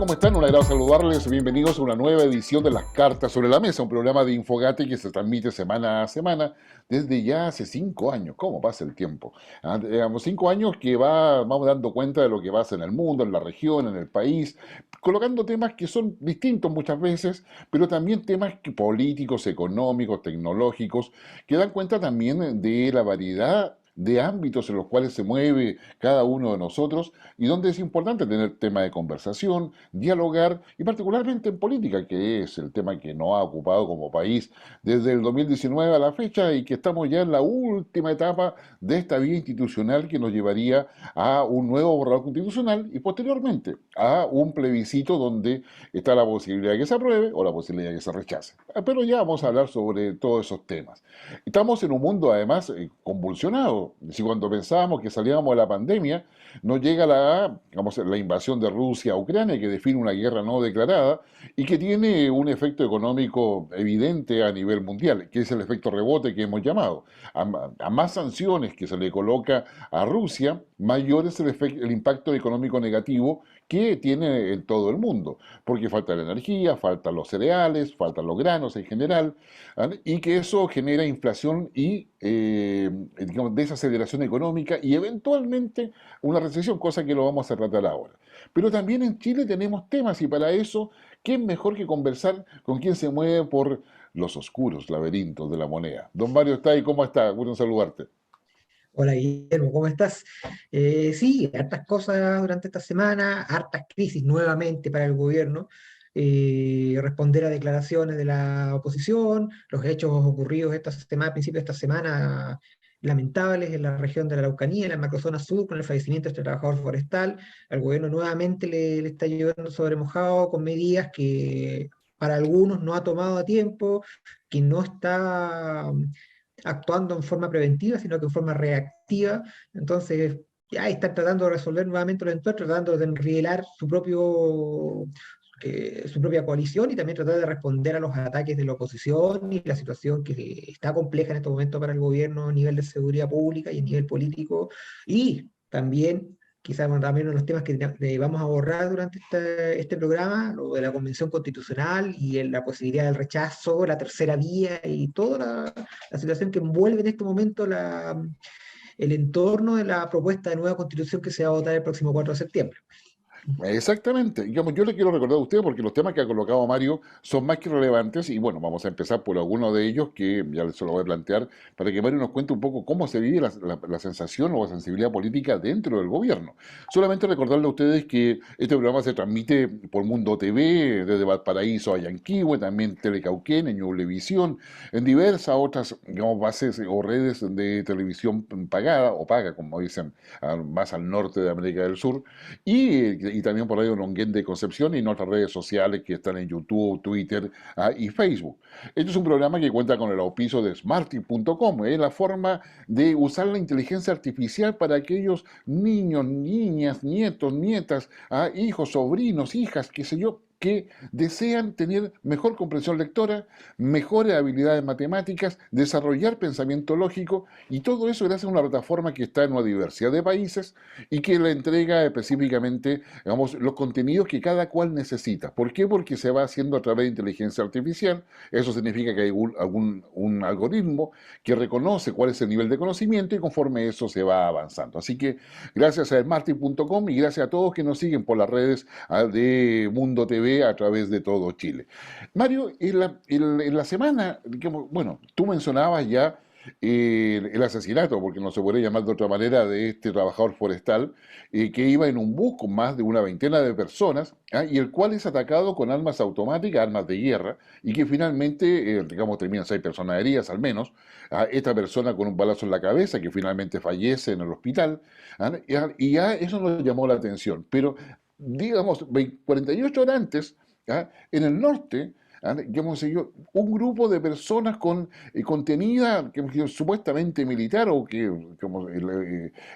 ¿Cómo están? Un agrado saludarles. Bienvenidos a una nueva edición de Las Cartas sobre la Mesa, un programa de Infogate que se transmite semana a semana desde ya hace 5 años. ¿Cómo pasa el tiempo? Digamos, 5 años que vamos dando cuenta de lo que pasa en el mundo, en la región, en el país, colocando temas que son distintos muchas veces, pero también temas políticos, económicos, tecnológicos, que dan cuenta también de la variedad de ámbitos en los cuales se mueve cada uno de nosotros y donde es importante tener tema de conversación, dialogar y particularmente en política, que es el tema que nos ha ocupado como país desde el 2019 a la fecha y que estamos ya en la última etapa de esta vía institucional que nos llevaría a un nuevo borrador constitucional y posteriormente a un plebiscito donde está la posibilidad de que se apruebe o la posibilidad de que se rechace. Pero ya vamos a hablar sobre todos esos temas. Estamos en un mundo además convulsionado. Si cuando pensábamos que salíamos de la pandemia, nos llega digamos, la invasión de Rusia a Ucrania, que define una guerra no declarada y que tiene un efecto económico evidente a nivel mundial, que es el efecto rebote que hemos llamado. A más sanciones que se le coloca a Rusia, mayor es el impacto económico negativo que tiene en todo el mundo, porque falta la energía, faltan los cereales, faltan los granos en general, ¿vale? Y que eso genera inflación y digamos, desaceleración económica y eventualmente una recesión, cosa que lo vamos a tratar ahora. Pero también en Chile tenemos temas y para eso, ¿qué es mejor que conversar con quien se mueve por los oscuros laberintos de la moneda? Don Mario está ahí, ¿cómo está? Bueno saludarte. Hola Guillermo, ¿cómo estás? Sí, hartas cosas durante esta semana, hartas crisis nuevamente para el gobierno, responder a declaraciones de la oposición, los hechos ocurridos esta semana, a principios de esta semana, lamentables en la región de la Araucanía, en la macrozona sur, con el fallecimiento de este trabajador forestal. Al gobierno nuevamente le está lloviendo sobre mojado con medidas que para algunos no ha tomado a tiempo, que no está actuando en forma preventiva, sino que en forma reactiva. Entonces, ya están tratando de resolver nuevamente los entornos, tratando de enrielar su propia coalición y también tratar de responder a los ataques de la oposición y la situación que está compleja en este momento para el gobierno a nivel de seguridad pública y a nivel político. Y también, quizás bueno, también uno de los temas que vamos a abordar durante este programa, lo de la Convención Constitucional y la posibilidad del rechazo, la tercera vía y toda la situación que envuelve en este momento el entorno de la propuesta de nueva constitución que se va a votar el próximo 4 de septiembre. Exactamente. Digamos, yo le quiero recordar a usted porque los temas que ha colocado Mario son más que relevantes y bueno, vamos a empezar por alguno de ellos que ya se lo voy a plantear para que Mario nos cuente un poco cómo se vive la sensación o la sensibilidad política dentro del gobierno. Solamente recordarle a ustedes que este programa se transmite por Mundo TV, desde Valparaíso a Yanquihue, también Telecauquén, en Ñublevisión, en diversas otras, digamos, bases o redes de televisión pagada o paga, como dicen, más al norte de América del Sur y también por Radio Longuén de Concepción y en otras redes sociales que están en YouTube, Twitter y Facebook. Este es un programa que cuenta con el auspicio de smarty.com. Es la forma de usar la inteligencia artificial para aquellos niños, niñas, nietos, nietas, hijos, sobrinos, hijas, qué sé yo, que desean tener mejor comprensión lectora, mejores habilidades matemáticas, desarrollar pensamiento lógico y todo eso gracias a una plataforma que está en una diversidad de países y que le entrega específicamente, digamos, los contenidos que cada cual necesita. ¿Por qué? Porque se va haciendo a través de inteligencia artificial. Eso significa que hay un algoritmo que reconoce cuál es el nivel de conocimiento y conforme eso se va avanzando. Así que gracias a smarty.com y gracias a todos que nos siguen por las redes de Mundo TV a través de todo Chile. Mario, en la semana, digamos, bueno, tú mencionabas ya el asesinato, porque no se puede llamar de otra manera, de este trabajador forestal que iba en un bus con más de una veintena de personas y el cual es atacado con armas automáticas, armas de guerra, y que finalmente, digamos, terminan 6 personas heridas al menos. Esta persona con un balazo en la cabeza que finalmente fallece en el hospital. Y ya eso nos llamó la atención. Pero, digamos, 48 horas antes, en el norte, digamos, un grupo de personas con contenida que supuestamente militar o que como,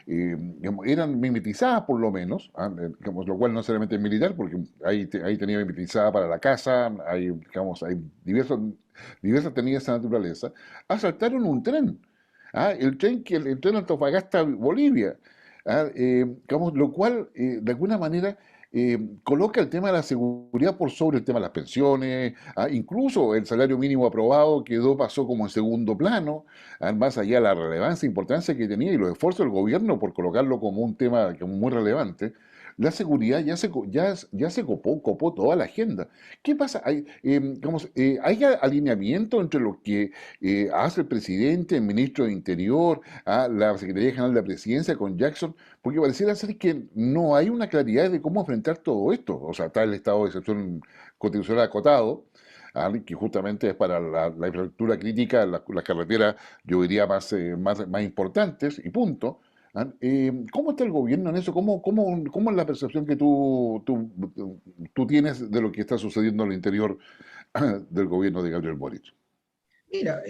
digamos, eran mimetizadas por lo menos, digamos, lo cual no necesariamente es militar, porque ahí tenía mimetizada para la casa, digamos, hay diversas tenidas de esa naturaleza, asaltaron un tren. El tren Antofagasta-Bolivia, digamos, lo cual de alguna manera coloca el tema de la seguridad por sobre el tema de las pensiones, incluso el salario mínimo aprobado pasó como en segundo plano, más allá de la relevancia e importancia que tenía y los esfuerzos del gobierno por colocarlo como un tema como muy relevante. La seguridad ya se copó toda la agenda. ¿Qué pasa? ¿Hay alineamiento entre lo que hace el presidente, el ministro de Interior, la Secretaría General de la Presidencia con Jackson? Porque pareciera ser que no hay una claridad de cómo enfrentar todo esto. O sea, está el estado de excepción constitucional acotado, que justamente es para la infraestructura crítica, las carreteras, yo diría, más importantes, y punto. ¿Cómo está el gobierno en eso? ¿Cómo es la percepción que tú tienes de lo que está sucediendo al interior del gobierno de Gabriel Boric? Mira,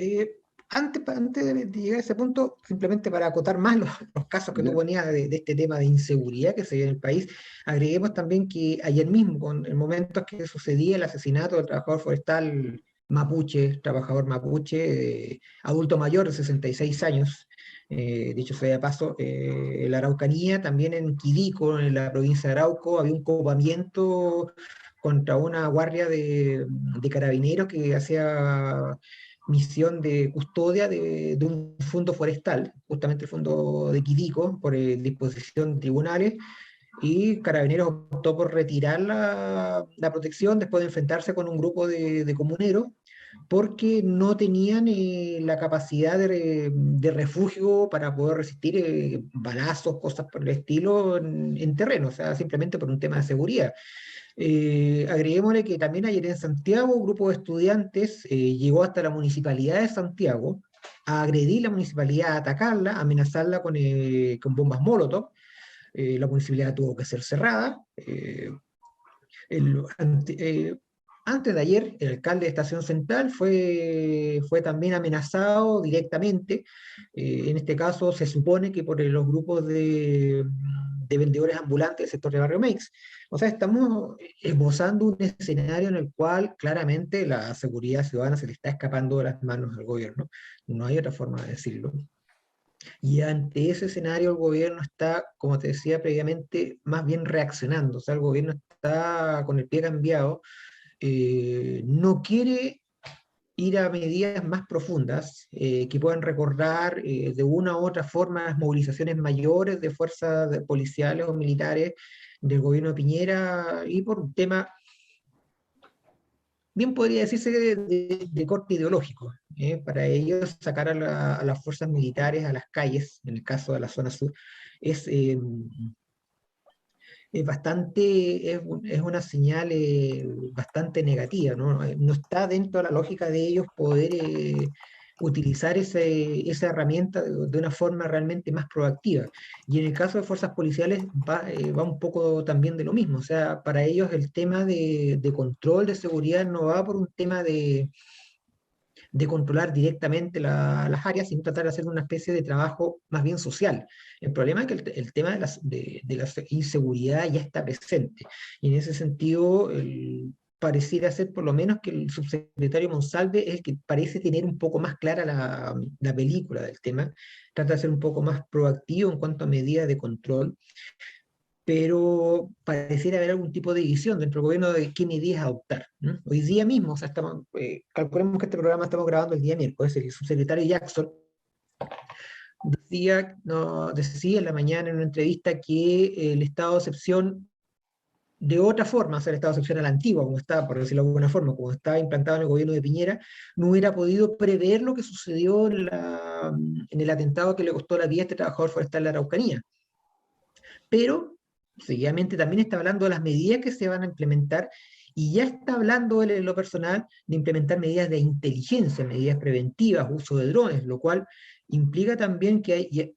antes de llegar a ese punto, simplemente para acotar más los casos que tú ¿Ya? ponías de este tema de inseguridad que se vive en el país, agreguemos también que ayer mismo, con el momento en que sucedía el asesinato del trabajador forestal mapuche, trabajador mapuche, adulto mayor de 66 años, dicho sea de paso, en la Araucanía, también en Quilico, en la provincia de Arauco, había un copamiento contra una guardia de carabineros que hacía misión de custodia de un fondo forestal, justamente el fondo de Quilico, por disposición de tribunales, y Carabineros optó por retirar la protección después de enfrentarse con un grupo de comuneros, porque no tenían la capacidad de refugio para poder resistir balazos, cosas por el estilo en terreno, o sea, simplemente por un tema de seguridad. Agreguémosle que también ayer en Santiago un grupo de estudiantes llegó hasta la municipalidad de Santiago a agredir la municipalidad, a atacarla, a amenazarla con bombas Molotov. La municipalidad tuvo que ser cerrada. El, ante- eh, Antes de ayer, el alcalde de Estación Central fue también amenazado directamente. En este caso, se supone que por los grupos de vendedores ambulantes del sector de Barrio Meix. O sea, estamos esbozando un escenario en el cual claramente la seguridad ciudadana se le está escapando de las manos al gobierno. No hay otra forma de decirlo. Y ante ese escenario el gobierno está, como te decía previamente, más bien reaccionando. O sea, el gobierno está con el pie cambiado, no quiere ir a medidas más profundas que puedan recordar de una u otra forma las movilizaciones mayores de policiales o militares del gobierno de Piñera y por un tema, bien podría decirse, de corte ideológico. Para ellos sacar a las fuerzas militares a las calles, en el caso de la zona sur, es, eh, es una señal bastante negativa, ¿no? No está dentro de la lógica de ellos poder utilizar esa herramienta de una forma realmente más proactiva. Y en el caso de fuerzas policiales va un poco también de lo mismo, o sea, para ellos el tema de control de seguridad no va por un tema de controlar directamente las áreas, sino tratar de hacer una especie de trabajo más bien social. El problema es que el tema de la inseguridad ya está presente. Y en ese sentido, pareciera ser por lo menos que el subsecretario Monsalve es el que parece tener un poco más clara la película del tema, trata de ser un poco más proactivo en cuanto a medidas de control, pero pareciera haber algún tipo de división dentro del gobierno de qué medidas adoptar, ¿no? Hoy día mismo, o sea, calculemos que este programa estamos grabando el día miércoles, el subsecretario Jackson decía en la mañana en una entrevista que el estado de excepción, de otra forma, o sea, el estado de excepción a la antigua, como está, por decirlo de alguna forma, como estaba implantado en el gobierno de Piñera, no hubiera podido prever lo que sucedió en el atentado que le costó la vida a este trabajador forestal de la Araucanía. Pero seguidamente también está hablando de las medidas que se van a implementar y ya está hablando él en lo personal de implementar medidas de inteligencia, medidas preventivas, uso de drones, lo cual implica también que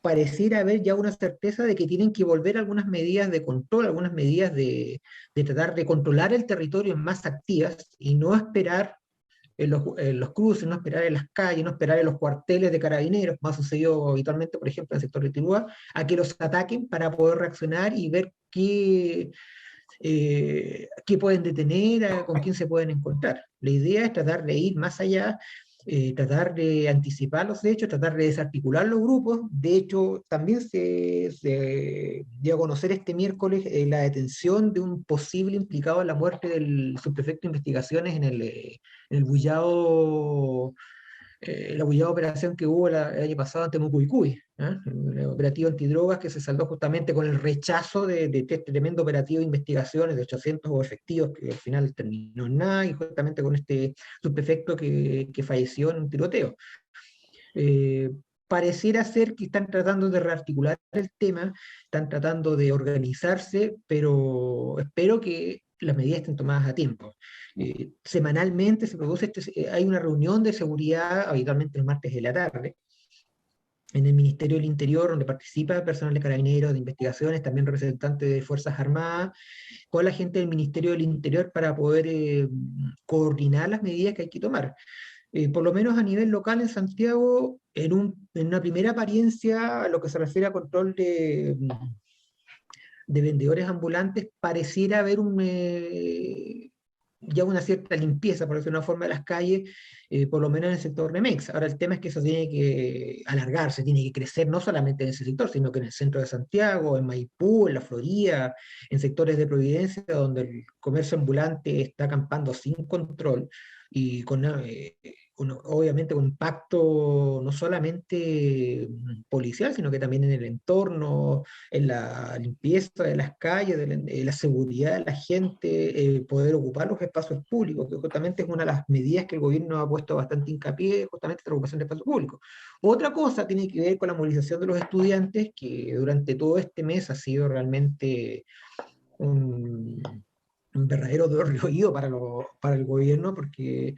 pareciera haber ya una certeza de que tienen que volver algunas medidas de control, algunas medidas de tratar de controlar el territorio más activas y no esperar en los cruces, no esperar en las calles, no esperar en los cuarteles de carabineros, como ha sucedido habitualmente, por ejemplo, en el sector de Tilúa, a que los ataquen para poder reaccionar y ver qué pueden detener, con quién se pueden encontrar. La idea es tratar de ir más allá tratar de anticipar los hechos, tratar de desarticular los grupos. De hecho, también se dio a conocer este miércoles la detención de un posible implicado en la muerte del subprefecto de investigaciones en el bullado la bullada operación que hubo el año pasado ante Mucuicuy, ¿ah? El operativo antidrogas que se saldó justamente con el rechazo de este tremendo operativo de investigaciones de 800 efectivos que al final terminó en nada y justamente con este subprefecto que falleció en un tiroteo. Eh, Pareciera ser que están tratando de rearticular el tema, están tratando de organizarse, pero espero que las medidas estén tomadas a tiempo. Semanalmente se produce hay una reunión de seguridad, habitualmente el martes de la tarde, en el Ministerio del Interior, donde participa personal de carabineros, de investigaciones, también representantes de Fuerzas Armadas, con la gente del Ministerio del Interior para poder coordinar las medidas que hay que tomar. Por lo menos a nivel local en Santiago, en una primera apariencia, a lo que se refiere a control de vendedores ambulantes, pareciera haber ya una cierta limpieza, por decirlo de una forma, de las calles, por lo menos en el sector de Mex. Ahora el tema es que eso tiene que alargarse, tiene que crecer no solamente en ese sector, sino que en el centro de Santiago, en Maipú, en la Florida, en sectores de Providencia, donde el comercio ambulante está acampando sin control y obviamente con impacto no solamente policial, sino que también en el entorno, en la limpieza de las calles, la seguridad de la gente, poder ocupar los espacios públicos, que justamente es una de las medidas que el gobierno ha puesto bastante hincapié, justamente la ocupación de espacios públicos. Otra cosa tiene que ver con la movilización de los estudiantes, que durante todo este mes ha sido realmente un, un verdadero dolor de oído para el gobierno, porque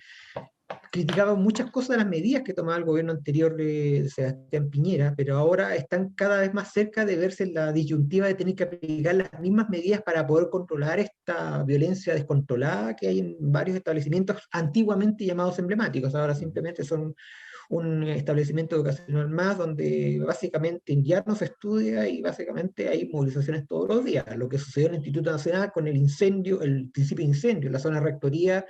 criticaban muchas cosas de las medidas que tomaba el gobierno anterior de Sebastián Piñera, pero ahora están cada vez más cerca de verse en la disyuntiva de tener que aplicar las mismas medidas para poder controlar esta violencia descontrolada que hay en varios establecimientos antiguamente llamados emblemáticos. Ahora simplemente son un establecimiento educacional más donde básicamente ya no se estudia y básicamente hay movilizaciones todos los días. Lo que sucedió en el Instituto Nacional con el incendio, el principio de incendio en la zona de rectoría,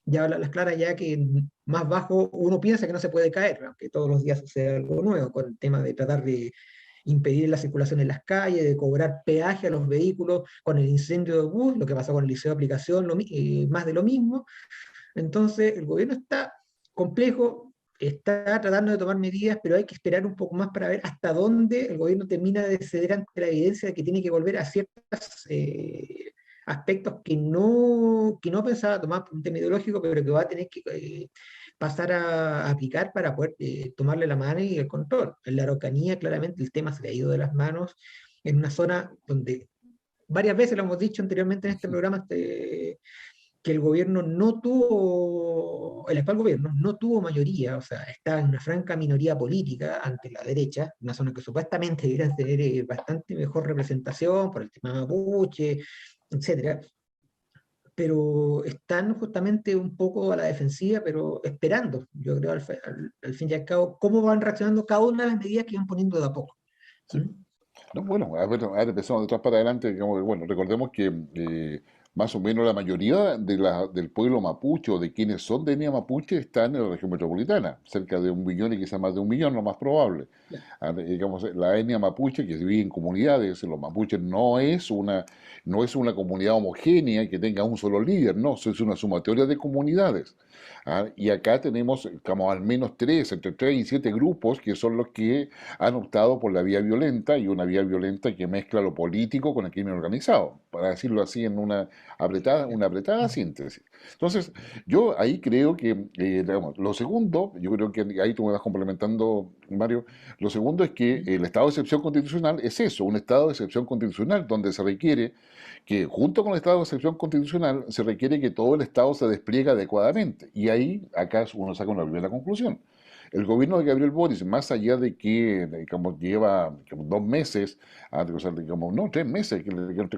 ya habla las claras ya que más bajo uno piensa que no se puede caer, aunque todos los días sucede algo nuevo, con el tema de tratar de impedir la circulación en las calles, de cobrar peaje a los vehículos, con el incendio de bus, lo que pasó con el liceo de aplicación, más de lo mismo. Entonces, el gobierno está complejo, está tratando de tomar medidas, pero hay que esperar un poco más para ver hasta dónde el gobierno termina de ceder ante la evidencia de que tiene que volver a ciertos aspectos que no pensaba tomar por un tema ideológico, pero que va a tener que pasar a aplicar para poder tomarle la mano y el control. En la Araucanía, claramente, el tema se le ha ido de las manos en una zona donde varias veces lo hemos dicho anteriormente en este programa, que el gobierno no tuvo, el actual gobierno no tuvo mayoría, o sea, está en una franca minoría política ante la derecha, una zona que supuestamente debería tener bastante mejor representación por el tema mapuche, etcétera, pero están justamente un poco a la defensiva, pero esperando, yo creo, al fin y al cabo, cómo van reaccionando cada una de las medidas que van poniendo de a poco. Sí. ¿Mm? No, bueno, a ver, empezamos de atrás para adelante. Digamos, bueno, recordemos que más o menos la mayoría del pueblo mapuche o de quienes son de etnia mapuche están en la región metropolitana, cerca de 1 millón y quizás más de 1 millón, lo más probable. Ya. Digamos, la etnia mapuche que se vive en comunidades, los mapuches no es una comunidad homogénea que tenga un solo líder, no, es una sumatoria de comunidades. Y acá tenemos como al menos entre 3 y 7 grupos que son los que han optado por la vía violenta y una vía violenta que mezcla lo político con el crimen organizado, para decirlo así en Ya. una apretada Mm. síntesis. Entonces, yo ahí creo que, digamos, lo segundo, yo creo que ahí tú me vas complementando, Mario, lo segundo es que Mm. el estado de excepción constitucional es eso, un estado de excepción constitucional donde se requiere que junto con el estado de excepción constitucional se requiere que todo el estado se despliegue adecuadamente. Y ahí acá uno saca una primera conclusión. El gobierno de Gabriel Boric, más allá de que digamos, lleva como 2 meses, o sea, digamos, no, 3 meses,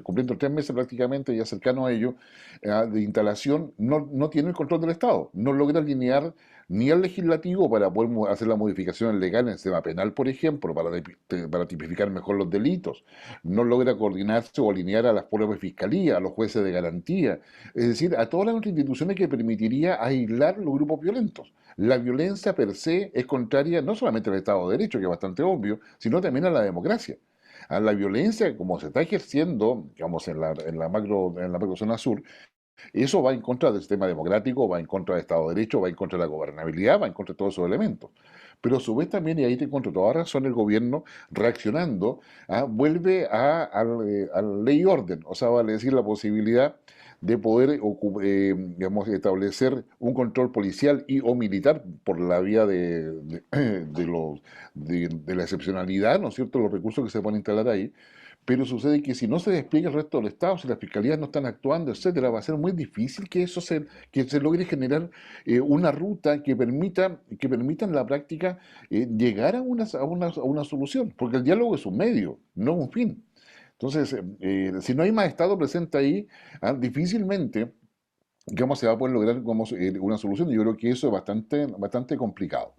cumpliendo 3 meses prácticamente ya cercano a ello, de instalación, no tiene el control del Estado, no logra alinear ni al legislativo para poder hacer las modificaciones legales en el sistema penal, por ejemplo, para tipificar mejor los delitos, no logra coordinarse o alinear a las propias fiscalías, a los jueces de garantía, es decir, a todas las otras instituciones que permitiría aislar los grupos violentos. La violencia per se es contraria no solamente al Estado de Derecho, que es bastante obvio, sino también a la democracia. A la violencia, como se está ejerciendo, digamos, en la macro zona sur, eso va en contra del sistema democrático, va en contra del Estado de Derecho, va en contra de la gobernabilidad, va en contra de todos esos elementos. Pero a su vez también, y ahí te encuentro toda razón, el gobierno reaccionando, vuelve a ley y orden, o sea, vale decir la posibilidad de poder digamos, establecer un control policial y o militar por la vía de la excepcionalidad, ¿no es cierto?, los recursos que se pueden instalar ahí, pero sucede que si no se despliega el resto del Estado, si las fiscalías no están actuando, etcétera, va a ser muy difícil que se logre generar una ruta que permita en la práctica llegar a una solución, porque el diálogo es un medio, no un fin. Entonces, si no hay más Estado presente ahí, difícilmente se va a poder lograr una solución. Y yo creo que eso es bastante, bastante complicado.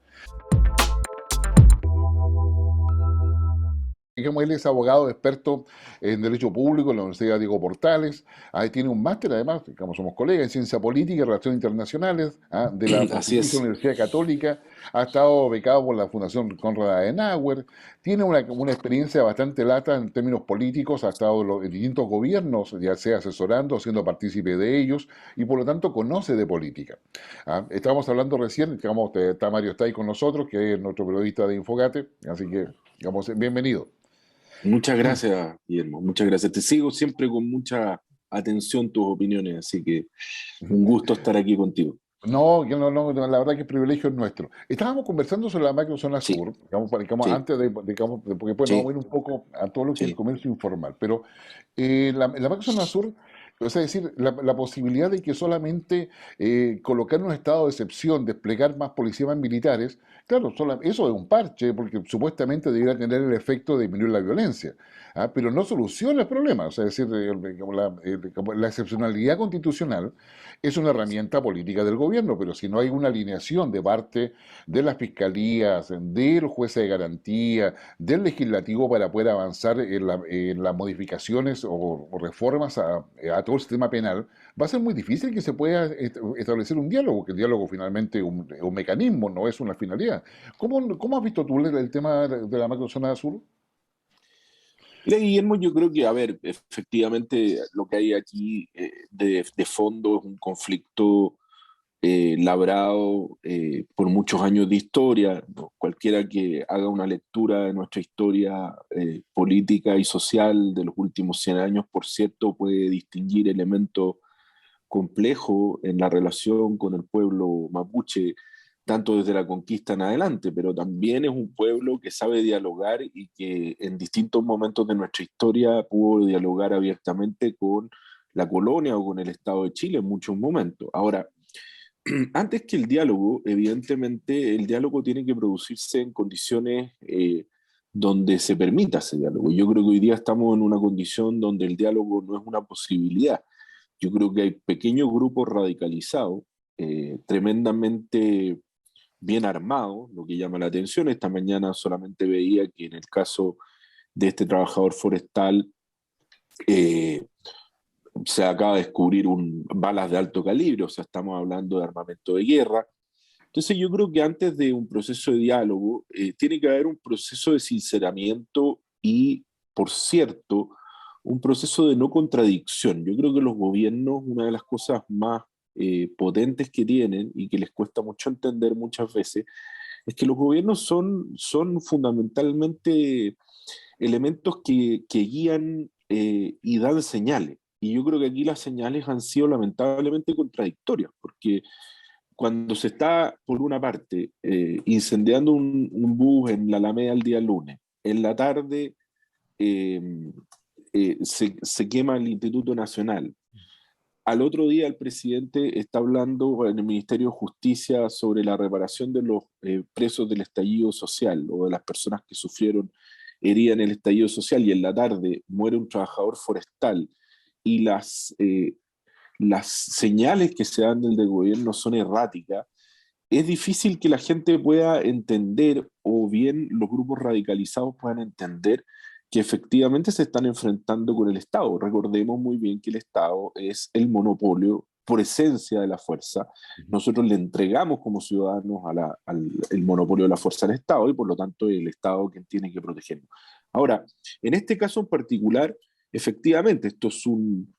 Digamos, él es abogado experto en Derecho Público en la Universidad Diego Portales. Ahí tiene un máster, además, digamos, somos colegas en Ciencia Política y Relaciones Internacionales, de la Así Pontificia es. Universidad Católica. Ha estado becado por la Fundación Konrad Adenauer. Tiene una experiencia bastante lata en términos políticos. Ha estado en distintos gobiernos, ya sea asesorando, siendo partícipe de ellos, y por lo tanto conoce de política. Estábamos hablando recién, digamos, está Mario está ahí con nosotros, que es nuestro periodista de Infogate, así que, digamos, bienvenido. Muchas gracias, Guillermo. Muchas gracias. Te sigo siempre con mucha atención tus opiniones, así que un gusto estar aquí contigo. No, la verdad que el privilegio es nuestro. Estábamos conversando sobre la macrozona Sí, sur, digamos, sí, antes porque después nos vamos a sí, ir un poco a todo lo que es el sí. comercio informal, pero la macrozona sur, o sea, es decir, la posibilidad de que solamente colocar un estado de excepción, desplegar más policías, más militares, claro, eso es un parche, porque supuestamente debería tener el efecto de disminuir la violencia, pero no soluciona el problema, o sea, es decir, como la excepcionalidad constitucional es una herramienta política del gobierno, pero si no hay una alineación de parte de las fiscalías, del juez de garantía, del legislativo para poder avanzar en las modificaciones o reformas a todo el sistema penal, va a ser muy difícil que se pueda establecer un diálogo, que el diálogo finalmente es un mecanismo, no es una finalidad. ¿Cómo has visto tú el tema de la macrozona sur? Mira, Guillermo, yo creo que, a ver, efectivamente lo que hay aquí de fondo es un conflicto labrado por muchos años de historia, ¿no? Cualquiera que haga una lectura de nuestra historia política y social de los últimos 100 años, por cierto, puede distinguir elementos complejos en la relación con el pueblo mapuche, tanto desde la conquista en adelante, pero también es un pueblo que sabe dialogar y que en distintos momentos de nuestra historia pudo dialogar abiertamente con la colonia o con el Estado de Chile en muchos momentos. Ahora, antes que el diálogo, evidentemente el diálogo tiene que producirse en condiciones donde se permita ese diálogo. Yo creo que hoy día estamos en una condición donde el diálogo no es una posibilidad. Yo creo que hay pequeños grupos radicalizados, tremendamente bien armados, lo que llama la atención. Esta mañana solamente veía que en el caso de este trabajador forestal, eh, se acaba de descubrir balas de alto calibre, o sea, estamos hablando de armamento de guerra. Entonces yo creo que antes de un proceso de diálogo, tiene que haber un proceso de sinceramiento y, por cierto, un proceso de no contradicción. Yo creo que los gobiernos, una de las cosas más potentes que tienen y que les cuesta mucho entender muchas veces, es que los gobiernos son fundamentalmente elementos que guían y dan señales. Y yo creo que aquí las señales han sido lamentablemente contradictorias, porque cuando se está, por una parte, incendiando un bus en la Alameda el día lunes, en la tarde eh, se quema el Instituto Nacional, al otro día el presidente está hablando en el Ministerio de Justicia sobre la reparación de los presos del estallido social o de las personas que sufrieron herida en el estallido social, y en la tarde muere un trabajador forestal y las señales que se dan del gobierno son erráticas. Es difícil que la gente pueda entender, o bien los grupos radicalizados puedan entender, que efectivamente se están enfrentando con el Estado. Recordemos muy bien que el Estado es el monopolio por esencia de la fuerza. Nosotros le entregamos como ciudadanos el monopolio de la fuerza al Estado y por lo tanto el Estado quien tiene que protegernos. Ahora, en este caso en particular, efectivamente, esto es un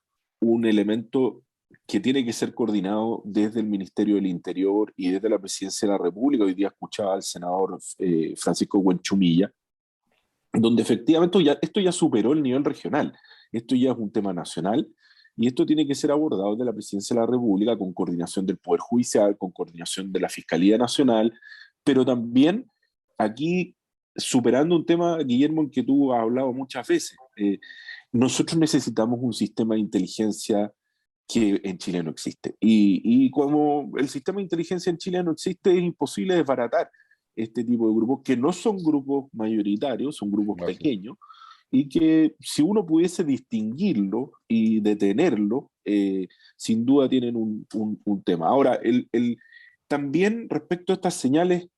elemento que tiene que ser coordinado desde el Ministerio del Interior y desde la Presidencia de la República. Hoy día escuchaba al senador Francisco Buenchumilla, donde efectivamente esto ya superó el nivel regional, esto ya es un tema nacional y esto tiene que ser abordado desde la Presidencia de la República con coordinación del Poder Judicial, con coordinación de la Fiscalía Nacional, pero también aquí superando un tema, Guillermo, en que tú has hablado muchas veces. Nosotros necesitamos un sistema de inteligencia que en Chile no existe. Y como el sistema de inteligencia en Chile no existe, es imposible desbaratar este tipo de grupos, que no son grupos mayoritarios, son grupos pequeños, y que si uno pudiese distinguirlo y detenerlo, sin duda tienen un tema. Ahora, también respecto a estas señales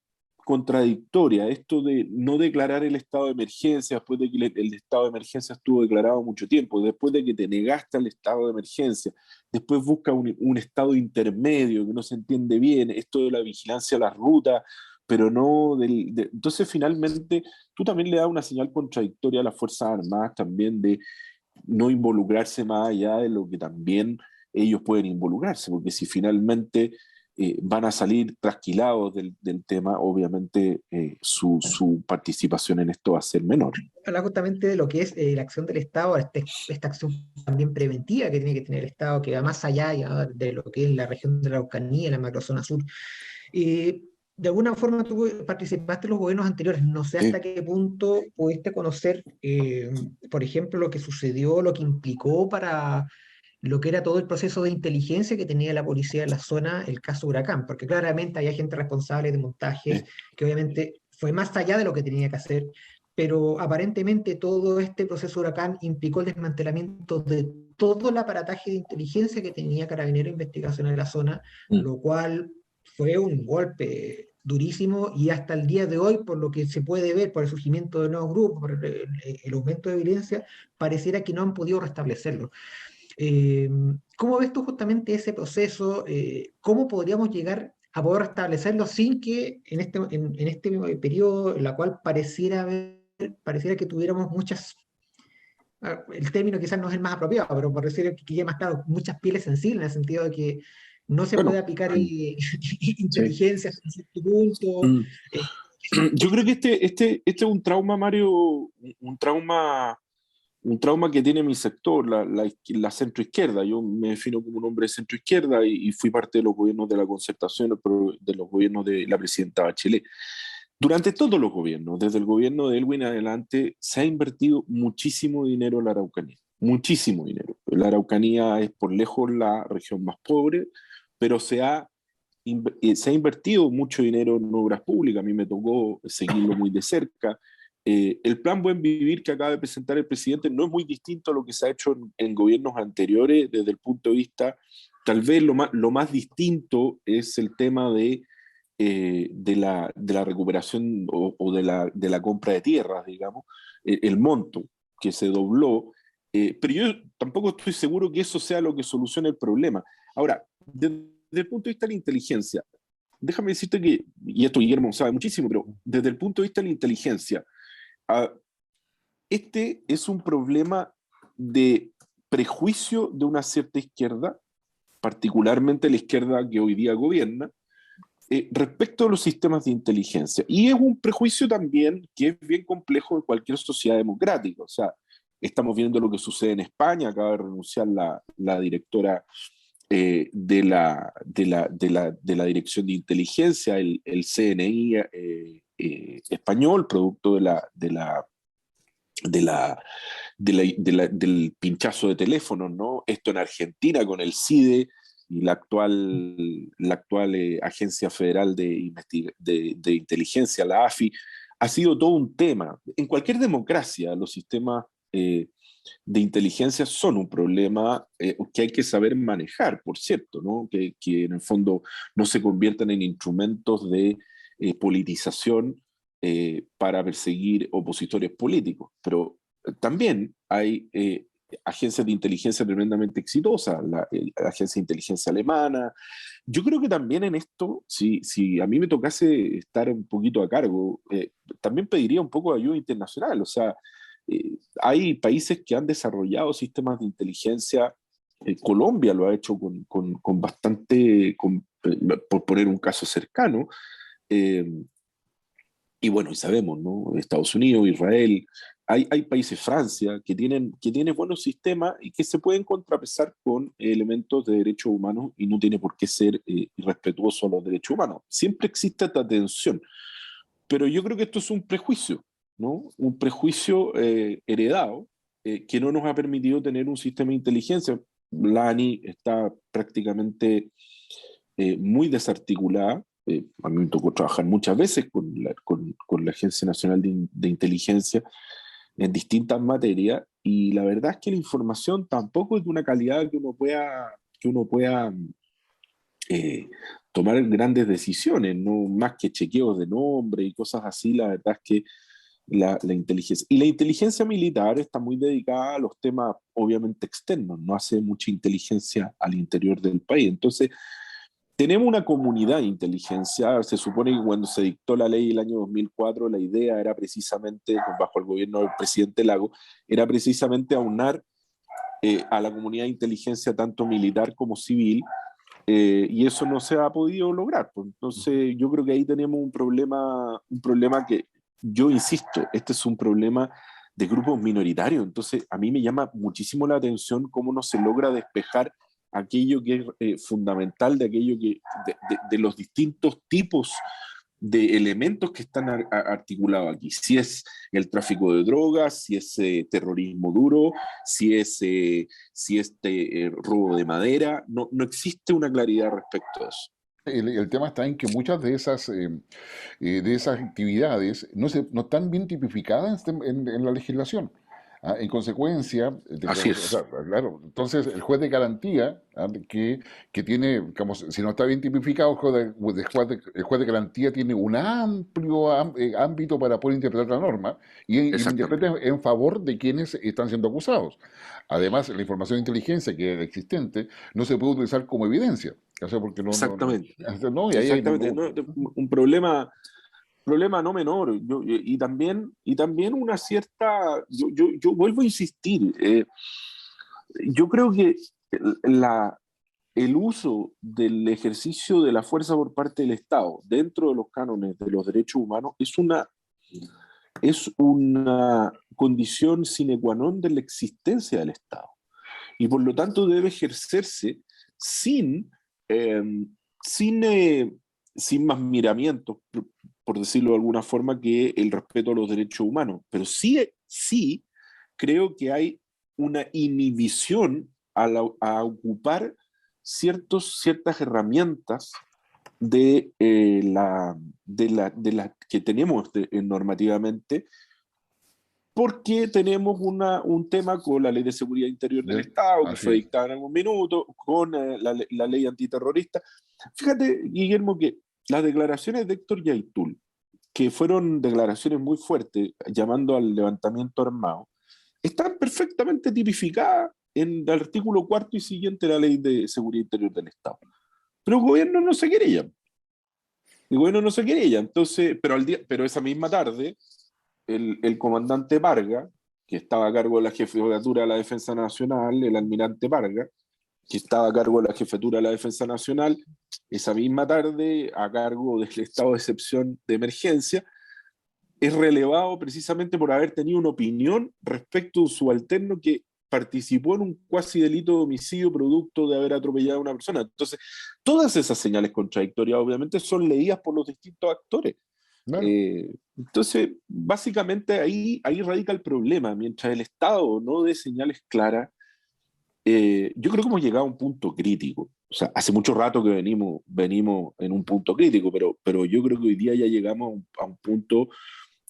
contradictorias, esto de no declarar el estado de emergencia después de que el estado de emergencia estuvo declarado mucho tiempo, después de que te negaste al estado de emergencia, después busca un estado intermedio que no se entiende bien, esto de la vigilancia a las rutas, pero no entonces finalmente tú también le das una señal contradictoria a las Fuerzas Armadas también de no involucrarse más allá de lo que también ellos pueden involucrarse, porque si finalmente van a salir trasquilados del tema, obviamente su participación en esto va a ser menor. Habla justamente de lo que es la acción del Estado, esta acción también preventiva que tiene que tener el Estado, que va más allá ya de lo que es la región de la Araucanía, la macrozona sur. De alguna forma tú participaste en los gobiernos anteriores, no sé hasta qué punto pudiste conocer, por ejemplo, lo que sucedió, lo que implicó para lo que era todo el proceso de inteligencia que tenía la policía en la zona, el caso Huracán, porque claramente había gente responsable de montajes, que obviamente fue más allá de lo que tenía que hacer, pero aparentemente todo este proceso Huracán implicó el desmantelamiento de todo el aparataje de inteligencia que tenía Carabineros de Investigación en la zona, lo cual fue un golpe durísimo y hasta el día de hoy, por lo que se puede ver, por el surgimiento de nuevos grupos, por el aumento de violencia, pareciera que no han podido restablecerlo. ¿Cómo ves tú justamente ese proceso? ¿Cómo podríamos llegar a poder restablecerlo sin que en este periodo, en la cual pareciera que tuviéramos muchas, el término quizás no es el más apropiado, pero por decir que ya más claro, muchas pieles sensibles, en el sentido de que no se puede aplicar inteligencia hasta cierto punto? Yo creo que este es un trauma, Mario, un trauma que tiene mi sector, la centroizquierda. Yo me defino como un hombre de centroizquierda y fui parte de los gobiernos de la concertación, de los gobiernos de la presidenta Bachelet. Durante todos los gobiernos, desde el gobierno de Elwin adelante, se ha invertido muchísimo dinero en la Araucanía, muchísimo dinero. La Araucanía es por lejos la región más pobre, pero se ha invertido mucho dinero en obras públicas. A mí me tocó seguirlo muy de cerca. El plan Buen Vivir que acaba de presentar el presidente no es muy distinto a lo que se ha hecho en gobiernos anteriores desde el punto de vista, tal vez lo más distinto es el tema de la recuperación o de la compra de tierras, digamos, el monto que se dobló, pero yo tampoco estoy seguro que eso sea lo que solucione el problema. Ahora, desde el punto de vista de la inteligencia, déjame decirte que, y esto Guillermo sabe muchísimo, pero desde el punto de vista de la inteligencia, este es un problema de prejuicio de una cierta izquierda, particularmente la izquierda que hoy día gobierna, respecto a los sistemas de inteligencia. Y es un prejuicio también que es bien complejo en cualquier sociedad democrática. O sea, estamos viendo lo que sucede en España, acaba de renunciar la directora de la Dirección de Inteligencia, el CNI español, producto del pinchazo de teléfonos, ¿no? Esto en Argentina con el CIDE y la actual Agencia Federal de Inteligencia, la AFI, ha sido todo un tema. En cualquier democracia, los sistemas de inteligencia son un problema que hay que saber manejar, por cierto, ¿no? Que en el fondo no se conviertan en instrumentos de politización para perseguir opositores políticos. Pero también agencias de inteligencia tremendamente exitosas, la agencia de inteligencia alemana. Yo creo que también en esto, si a mí me tocase estar un poquito a cargo, también pediría un poco de ayuda internacional. O sea, hay países que han desarrollado sistemas de inteligencia. Colombia lo ha hecho con bastante, por poner un caso cercano. eh, y bueno, y sabemos, ¿no? Estados Unidos, Israel, hay países, Francia, que tienen buenos sistemas y que se pueden contrapesar con elementos de derechos humanos y no tiene por qué ser irrespetuoso a los derechos humanos. Siempre existe esta tensión, pero yo creo que esto es un prejuicio, ¿no? Un prejuicio heredado que no nos ha permitido tener un sistema de inteligencia. La ANI está prácticamente muy desarticulada. A mí me tocó trabajar muchas veces con la Agencia Nacional de Inteligencia en distintas materias y la verdad es que la información tampoco es de una calidad que uno pueda eh, tomar grandes decisiones, no más que chequeos de nombre y cosas así. La verdad es que la inteligencia. Y la inteligencia militar está muy dedicada a los temas, obviamente, externos, no hace mucha inteligencia al interior del país. Entonces, tenemos una comunidad de inteligencia. Se supone que cuando se dictó la ley el año 2004, la idea era precisamente, bajo el gobierno del presidente Lago, era precisamente aunar a la comunidad de inteligencia tanto militar como civil, y eso no se ha podido lograr. Pues. Entonces, yo creo que ahí tenemos un problema que, yo insisto, este es un problema de grupos minoritarios. Entonces, a mí me llama muchísimo la atención cómo no se logra despejar aquello que es fundamental de aquello de los distintos tipos de elementos que están articulados aquí. Si es tráfico de drogas, si es terrorismo duro, si es robo de madera, no existe una claridad respecto a eso. El tema está en que muchas de esas actividades no están bien tipificadas en la legislación. En consecuencia, Así o sea, es, claro, entonces el juez de garantía, que tiene, digamos, si no está bien tipificado, el juez de garantía tiene un amplio ámbito para poder interpretar la norma y lo exactamente. interpreta en favor de quienes están siendo acusados. Además, la información de inteligencia que es existente no se puede utilizar como evidencia. O sea, porque Exactamente, no, y ahí hay, exactamente. No, un problema no menor. Y también una cierta, yo vuelvo a insistir, yo creo que la, el uso del ejercicio de la fuerza por parte del Estado dentro de los cánones de los derechos humanos es una condición sine qua non de la existencia del Estado y por lo tanto debe ejercerse sin, eh, sin, eh, sin más miramientos, por decirlo de alguna forma, que el respeto a los derechos humanos. Pero sí creo que hay una inhibición a ocupar ciertas herramientas de la que tenemos normativamente, porque tenemos un tema con la Ley de Seguridad Interior del Estado, que así fue es. dictada en algún minuto, con la ley antiterrorista. Fíjate, Guillermo, que las declaraciones de Héctor Yaitul, que fueron declaraciones muy fuertes, llamando al levantamiento armado, están perfectamente tipificadas en el artículo 4 y siguiente de la Ley de Seguridad Interior del Estado. Pero el gobierno no se querella. El gobierno no se querella. Entonces, pero esa misma tarde, el comandante Varga, que estaba a cargo de la jefatura de la Defensa Nacional, el almirante Varga, que estaba a cargo de la jefatura de la Defensa Nacional, esa misma tarde, a cargo del estado de excepción de emergencia, es relevado precisamente por haber tenido una opinión respecto de un subalterno que participó en un cuasi delito de homicidio producto de haber atropellado a una persona. Entonces, todas esas señales contradictorias obviamente son leídas por los distintos actores. Claro. Entonces, básicamente ahí radica el problema. Mientras el Estado no dé señales claras, yo creo que hemos llegado a un punto crítico. O sea, hace mucho rato que venimos en un punto crítico, pero yo creo que hoy día ya llegamos a un punto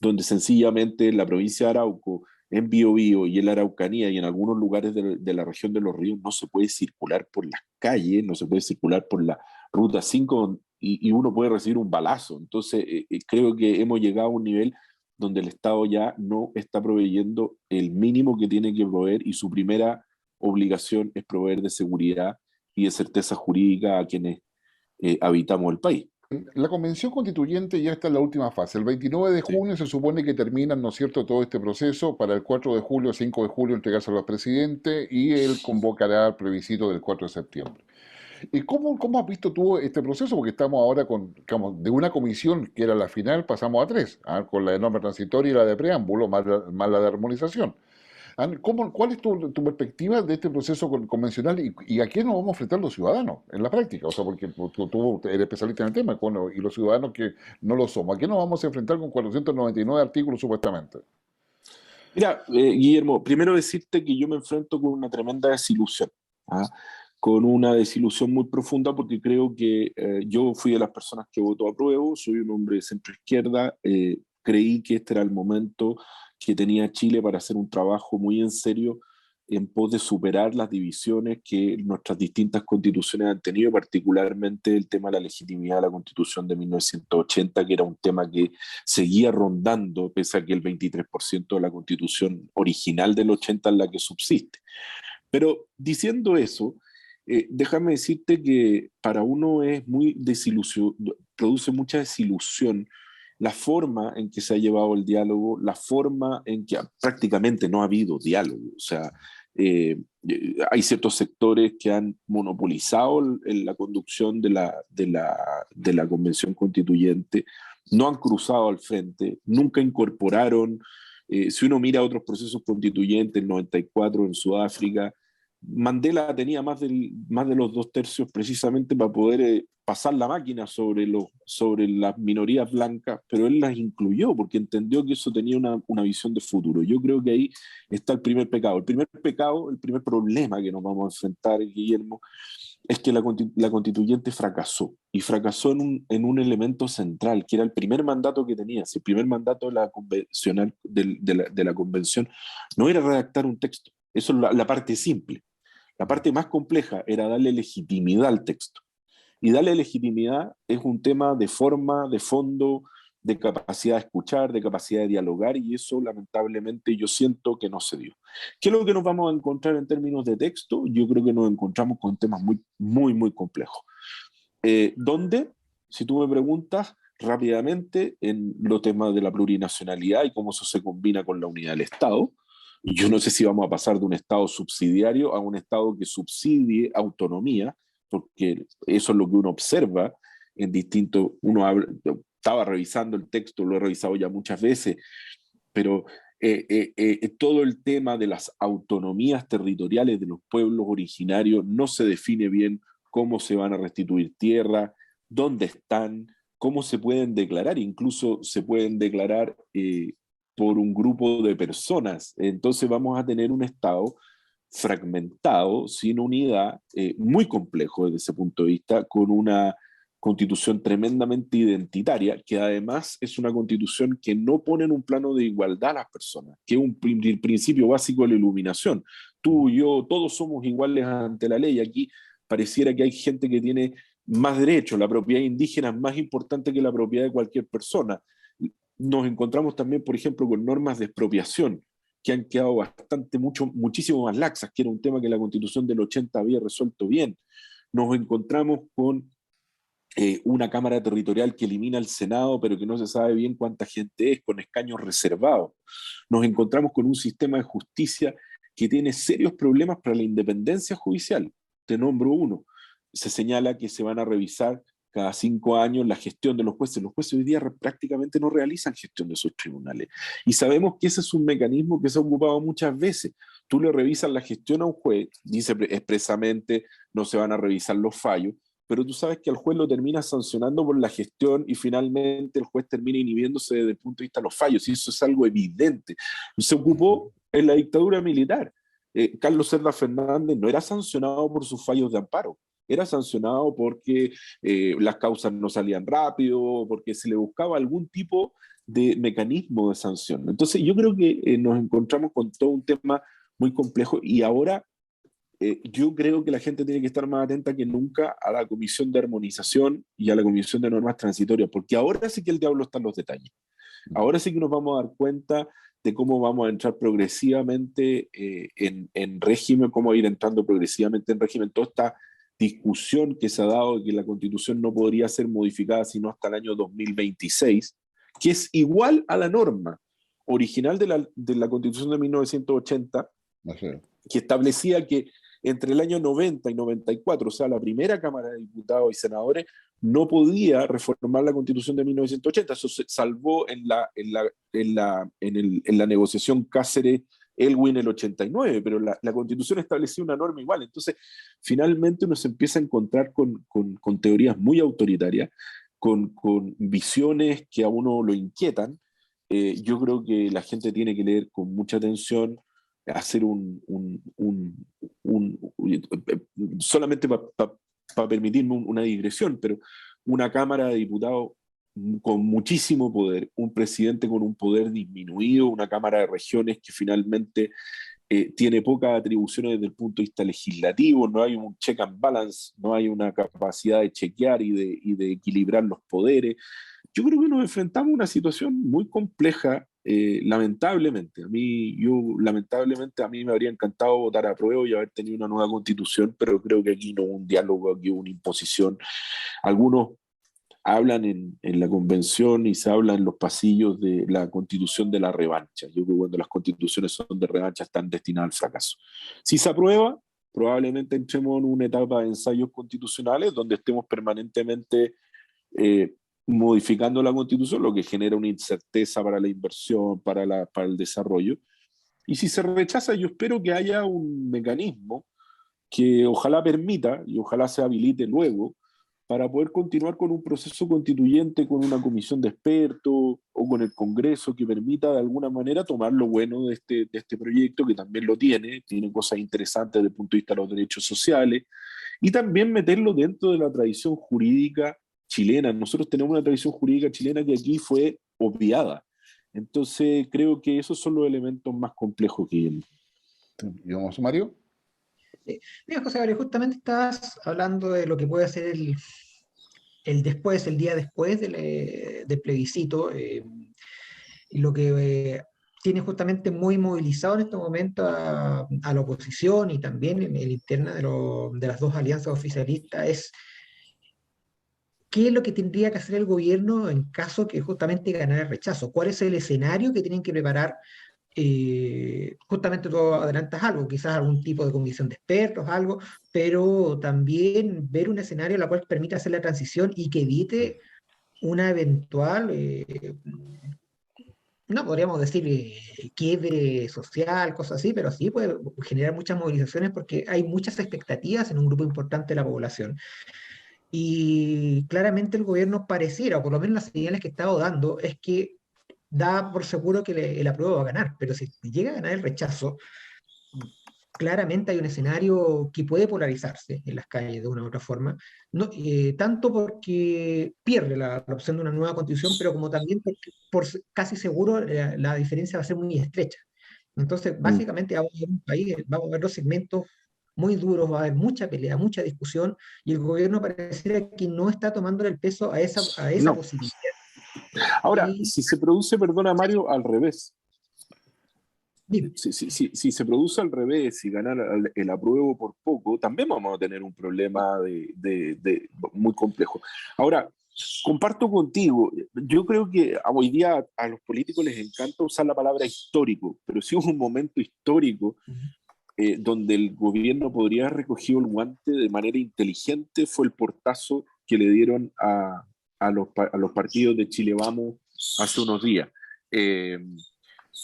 donde sencillamente en la provincia de Arauco, en Biobío y en la Araucanía y en algunos lugares de la región de los ríos no se puede circular por las calles, no se puede circular por la Ruta 5 y uno puede recibir un balazo. Entonces, creo que hemos llegado a un nivel donde el Estado ya no está proveyendo el mínimo que tiene que proveer y su primera obligación es proveer de seguridad y de certeza jurídica a quienes habitamos el país. La convención constituyente ya está en la última fase. El 29 de Sí. junio se supone que termina, ¿no es cierto?, todo este proceso para el 4 de julio, 5 de julio entregárselo al presidente y él convocará el plebiscito del 4 de septiembre. ¿Y cómo has visto tú este proceso? Porque estamos ahora con, digamos, de una comisión que era la final, pasamos a tres, ¿ah? Con la de norma transitoria y la de preámbulo, más la de armonización. ¿Ah? ¿Cuál es tu perspectiva de este proceso convencional y a qué nos vamos a enfrentar los ciudadanos en la práctica? O sea, porque tú eres especialista en el tema y los ciudadanos que no lo somos, ¿a qué nos vamos a enfrentar con 499 artículos supuestamente? Mira, Guillermo, primero decirte que yo me enfrento con una tremenda desilusión, ¿ah? Con una desilusión muy profunda porque creo que yo fui de las personas que votó a prueba, soy un hombre de centro izquierda, creí que este era el momento que tenía Chile para hacer un trabajo muy en serio en pos de superar las divisiones que nuestras distintas constituciones han tenido, particularmente el tema de la legitimidad de la Constitución de 1980, que era un tema que seguía rondando, pese a que el 23% de la Constitución original del 80 es la que subsiste. Pero diciendo eso, déjame decirte que para uno es muy desilusión, produce mucha desilusión la forma en que se ha llevado el diálogo, la forma en que prácticamente no ha habido diálogo. O sea, hay ciertos sectores que han monopolizado la conducción de la Convención Constituyente, no han cruzado al frente, nunca incorporaron, si uno mira otros procesos constituyentes, el 94 en Sudáfrica, Mandela tenía más de los 2/3 precisamente para poder pasar la máquina sobre las minorías blancas, pero él las incluyó porque entendió que eso tenía una visión de futuro. Yo creo que ahí está el primer pecado. El primer pecado, el primer problema que nos vamos a enfrentar, Guillermo, es que la constituyente fracasó, y fracasó en un elemento central, que era el primer mandato que tenía. Si el primer mandato de la, convencional, de la convención no era redactar un texto, eso es la parte simple. La parte más compleja era darle legitimidad al texto. Y darle legitimidad es un tema de forma, de fondo, de capacidad de escuchar, de capacidad de dialogar, y eso lamentablemente yo siento que no se dio. ¿Qué es lo que nos vamos a encontrar en términos de texto? Yo creo que nos encontramos con temas muy, muy, muy complejos. ¿Dónde? Si tú me preguntas rápidamente, en los temas de la plurinacionalidad y cómo eso se combina con la unidad del Estado. Yo no sé si vamos a pasar de un Estado subsidiario a un Estado que subsidie autonomía, porque eso es lo que uno observa en distintos. Estaba revisando el texto, lo he revisado ya muchas veces, pero todo el tema de las autonomías territoriales de los pueblos originarios no se define bien cómo se van a restituir tierras, dónde están, cómo se pueden declarar, incluso se pueden declarar por un grupo de personas. Entonces vamos a tener un Estado fragmentado, sin unidad, muy complejo desde ese punto de vista, con una constitución tremendamente identitaria, que además es una constitución que no pone en un plano de igualdad a las personas, que es un principio básico de la iluminación. Tú, yo, todos somos iguales ante la ley. Aquí pareciera que hay gente que tiene más derechos, la propiedad indígena es más importante que la propiedad de cualquier persona. Nos encontramos también, por ejemplo, con normas de expropiación que han quedado muchísimo más laxas, que era un tema que la Constitución del 80 había resuelto bien. Nos encontramos con una Cámara Territorial que elimina el Senado, pero que no se sabe bien cuánta gente es, con escaños reservados. Nos encontramos con un sistema de justicia que tiene serios problemas para la independencia judicial. Te nombro uno. Se señala que se van a revisar cada 5 años la gestión de los jueces. Los jueces hoy día prácticamente no realizan gestión de sus tribunales. Y sabemos que ese es un mecanismo que se ha ocupado muchas veces. Tú le revisas la gestión a un juez, dice expresamente no se van a revisar los fallos, pero tú sabes que al juez lo termina sancionando por la gestión y finalmente el juez termina inhibiéndose desde el punto de vista de los fallos, y eso es algo evidente. Se ocupó en la dictadura militar. Carlos Cerda Fernández no era sancionado por sus fallos de amparo, era sancionado porque las causas no salían rápido, porque se le buscaba algún tipo de mecanismo de sanción. Entonces yo creo que nos encontramos con todo un tema muy complejo, y ahora yo creo que la gente tiene que estar más atenta que nunca a la Comisión de Armonización y a la Comisión de Normas Transitorias, porque ahora sí que el diablo está en los detalles. Ahora sí que nos vamos a dar cuenta de cómo vamos a entrar progresivamente en régimen, cómo ir entrando progresivamente en régimen. Toda esta discusión que se ha dado de que la Constitución no podría ser modificada sino hasta el año 2026, que es igual a la norma original de la Constitución de 1980, No sé. que establecía que entre el año 90 y 94, o sea, la primera Cámara de Diputados y Senadores, no podía reformar la Constitución de 1980. Eso se salvó en la negociación Cáceres-Elwin el 89, pero la Constitución establecía una norma igual. Entonces, finalmente uno se empieza a encontrar con teorías muy autoritarias, con visiones que a uno lo inquietan. Yo creo que la gente tiene que leer con mucha atención, hacer solamente para permitirme una digresión, pero una Cámara de Diputados con muchísimo poder, un presidente con un poder disminuido, una Cámara de Regiones que finalmente tiene pocas atribuciones desde el punto de vista legislativo, no hay un check and balance, no hay una capacidad de chequear y de equilibrar los poderes. Yo creo que nos enfrentamos a una situación muy compleja, lamentablemente. Lamentablemente, a mí me habría encantado votar a prueba y haber tenido una nueva constitución, pero creo que aquí no hubo un diálogo, aquí hubo una imposición. Algunos hablan en la convención y se habla en los pasillos de la constitución de la revancha. Yo creo que cuando las constituciones son de revancha están destinadas al fracaso. Si se aprueba, probablemente entremos en una etapa de ensayos constitucionales donde estemos permanentemente eh, modificando la constitución, lo que genera una incerteza para la inversión, para el desarrollo. Y si se rechaza, yo espero que haya un mecanismo que ojalá permita y ojalá se habilite luego para poder continuar con un proceso constituyente, con una comisión de expertos o con el Congreso que permita de alguna manera tomar lo bueno de este proyecto, que también lo tiene cosas interesantes desde el punto de vista de los derechos sociales, y también meterlo dentro de la tradición jurídica chilena. Nosotros tenemos una tradición jurídica chilena que aquí fue obviada. Entonces creo que esos son los elementos más complejos que hay. ¿Y vamos, Mario? Mira, José Gabriel, justamente estabas hablando de lo que puede ser el después, el día después del plebiscito, y lo que tiene justamente muy movilizado en este momento a la oposición y también en el interna de las dos alianzas oficialistas es qué es lo que tendría que hacer el gobierno en caso que justamente ganara el rechazo, cuál es el escenario que tienen que preparar. Justamente tú adelantas algo, quizás algún tipo de comisión de expertos, algo, pero también ver un escenario en el cual permita hacer la transición y que evite una eventual, no podríamos decir quiebre social, cosas así, pero sí puede generar muchas movilizaciones porque hay muchas expectativas en un grupo importante de la población. Y claramente el gobierno pareciera, o por lo menos las señales que ha estado dando, es que da por seguro que el apruebo va a ganar, pero si llega a ganar el rechazo, claramente hay un escenario que puede polarizarse en las calles de una u otra forma, no, tanto porque pierde la opción de una nueva constitución, pero como también porque casi seguro la diferencia va a ser muy estrecha. Entonces, Mm. básicamente vamos a ver un país, vamos a ver dos segmentos muy duros, va a haber mucha pelea, mucha discusión, y el gobierno pareciera que no está tomando el peso a esa No. posibilidad. Ahora, Y si se produce, perdona Mario, al revés, dime, si se produce al revés y gana el apruebo por poco, también vamos a tener un problema muy complejo. Ahora, comparto contigo, yo creo que hoy día a los políticos les encanta usar la palabra histórico, pero si hubo un momento histórico donde el gobierno podría haber recogido el guante de manera inteligente, fue el portazo que le dieron a los partidos de Chile Vamos hace unos días. Eh,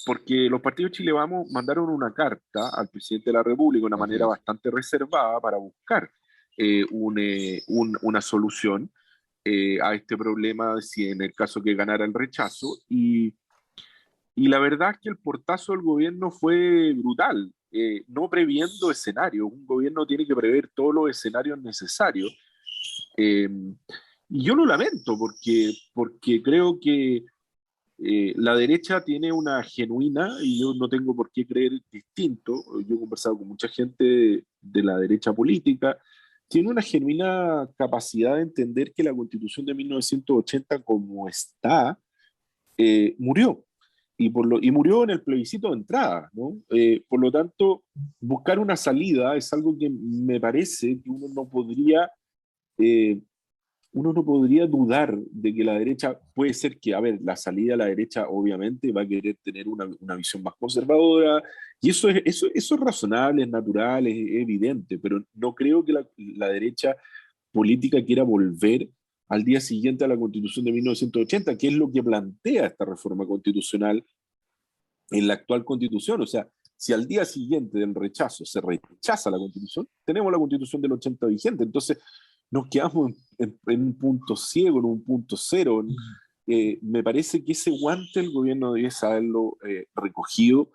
Porque los partidos Chile Vamos mandaron una carta al presidente de la República de una Así manera es. bastante reservada para buscar una solución a este problema si en el caso que ganara el rechazo. Y la verdad es que el portazo del gobierno fue brutal, no previendo escenarios. Un gobierno tiene que prever todos los escenarios necesarios. Eh, y yo lo lamento porque creo que la derecha tiene una genuina, y yo no tengo por qué creer distinto, yo he conversado con mucha gente de la derecha política, tiene una genuina capacidad de entender que la Constitución de 1980 como está murió. Y murió en el plebiscito de entrada, ¿no? Por lo tanto, buscar una salida es algo que me parece que eh, uno no podría dudar de que la derecha puede ser que, a ver, la salida a la derecha obviamente va a querer tener una visión más conservadora, y eso es razonable, es natural, es evidente, pero no creo que la derecha política quiera volver al día siguiente a la Constitución de 1980, que es lo que plantea esta reforma constitucional en la actual Constitución. O sea, si al día siguiente del rechazo se rechaza la Constitución, tenemos la Constitución del 80 vigente. Entonces, nos quedamos en un punto ciego, en un punto cero. Me parece que ese guante el gobierno debe haberlo recogido,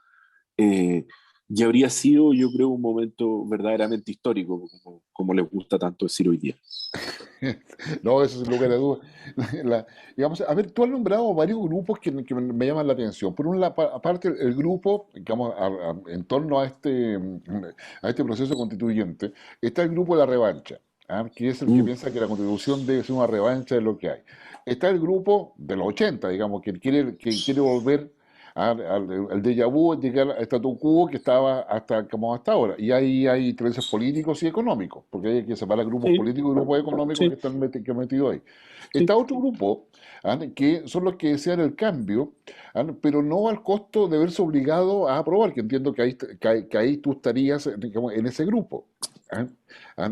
y habría sido, yo creo, un momento verdaderamente histórico, como les gusta tanto decir hoy día. No, eso sin lugar a dudas. Digamos, a ver, tú has nombrado varios grupos que me llaman la atención. Por un lado, aparte el grupo, digamos, en torno a este proceso constituyente, está el grupo de la revancha, ¿ah? Que es el que Mm, piensa que la constitución debe ser una revancha de lo que hay. Está el grupo de los 80, digamos, que quiere volver al déjà vu, llegar al statu quo que estaba hasta ahora. Y ahí hay intereses políticos y económicos, porque hay que separar grupos sí, políticos y grupos económicos que sí, están metidos ahí. Está sí. otro grupo, que son los que desean el cambio, pero no al costo de verse obligado a aprobar, que entiendo que ahí tú estarías, digamos, en ese grupo. ¿Ah?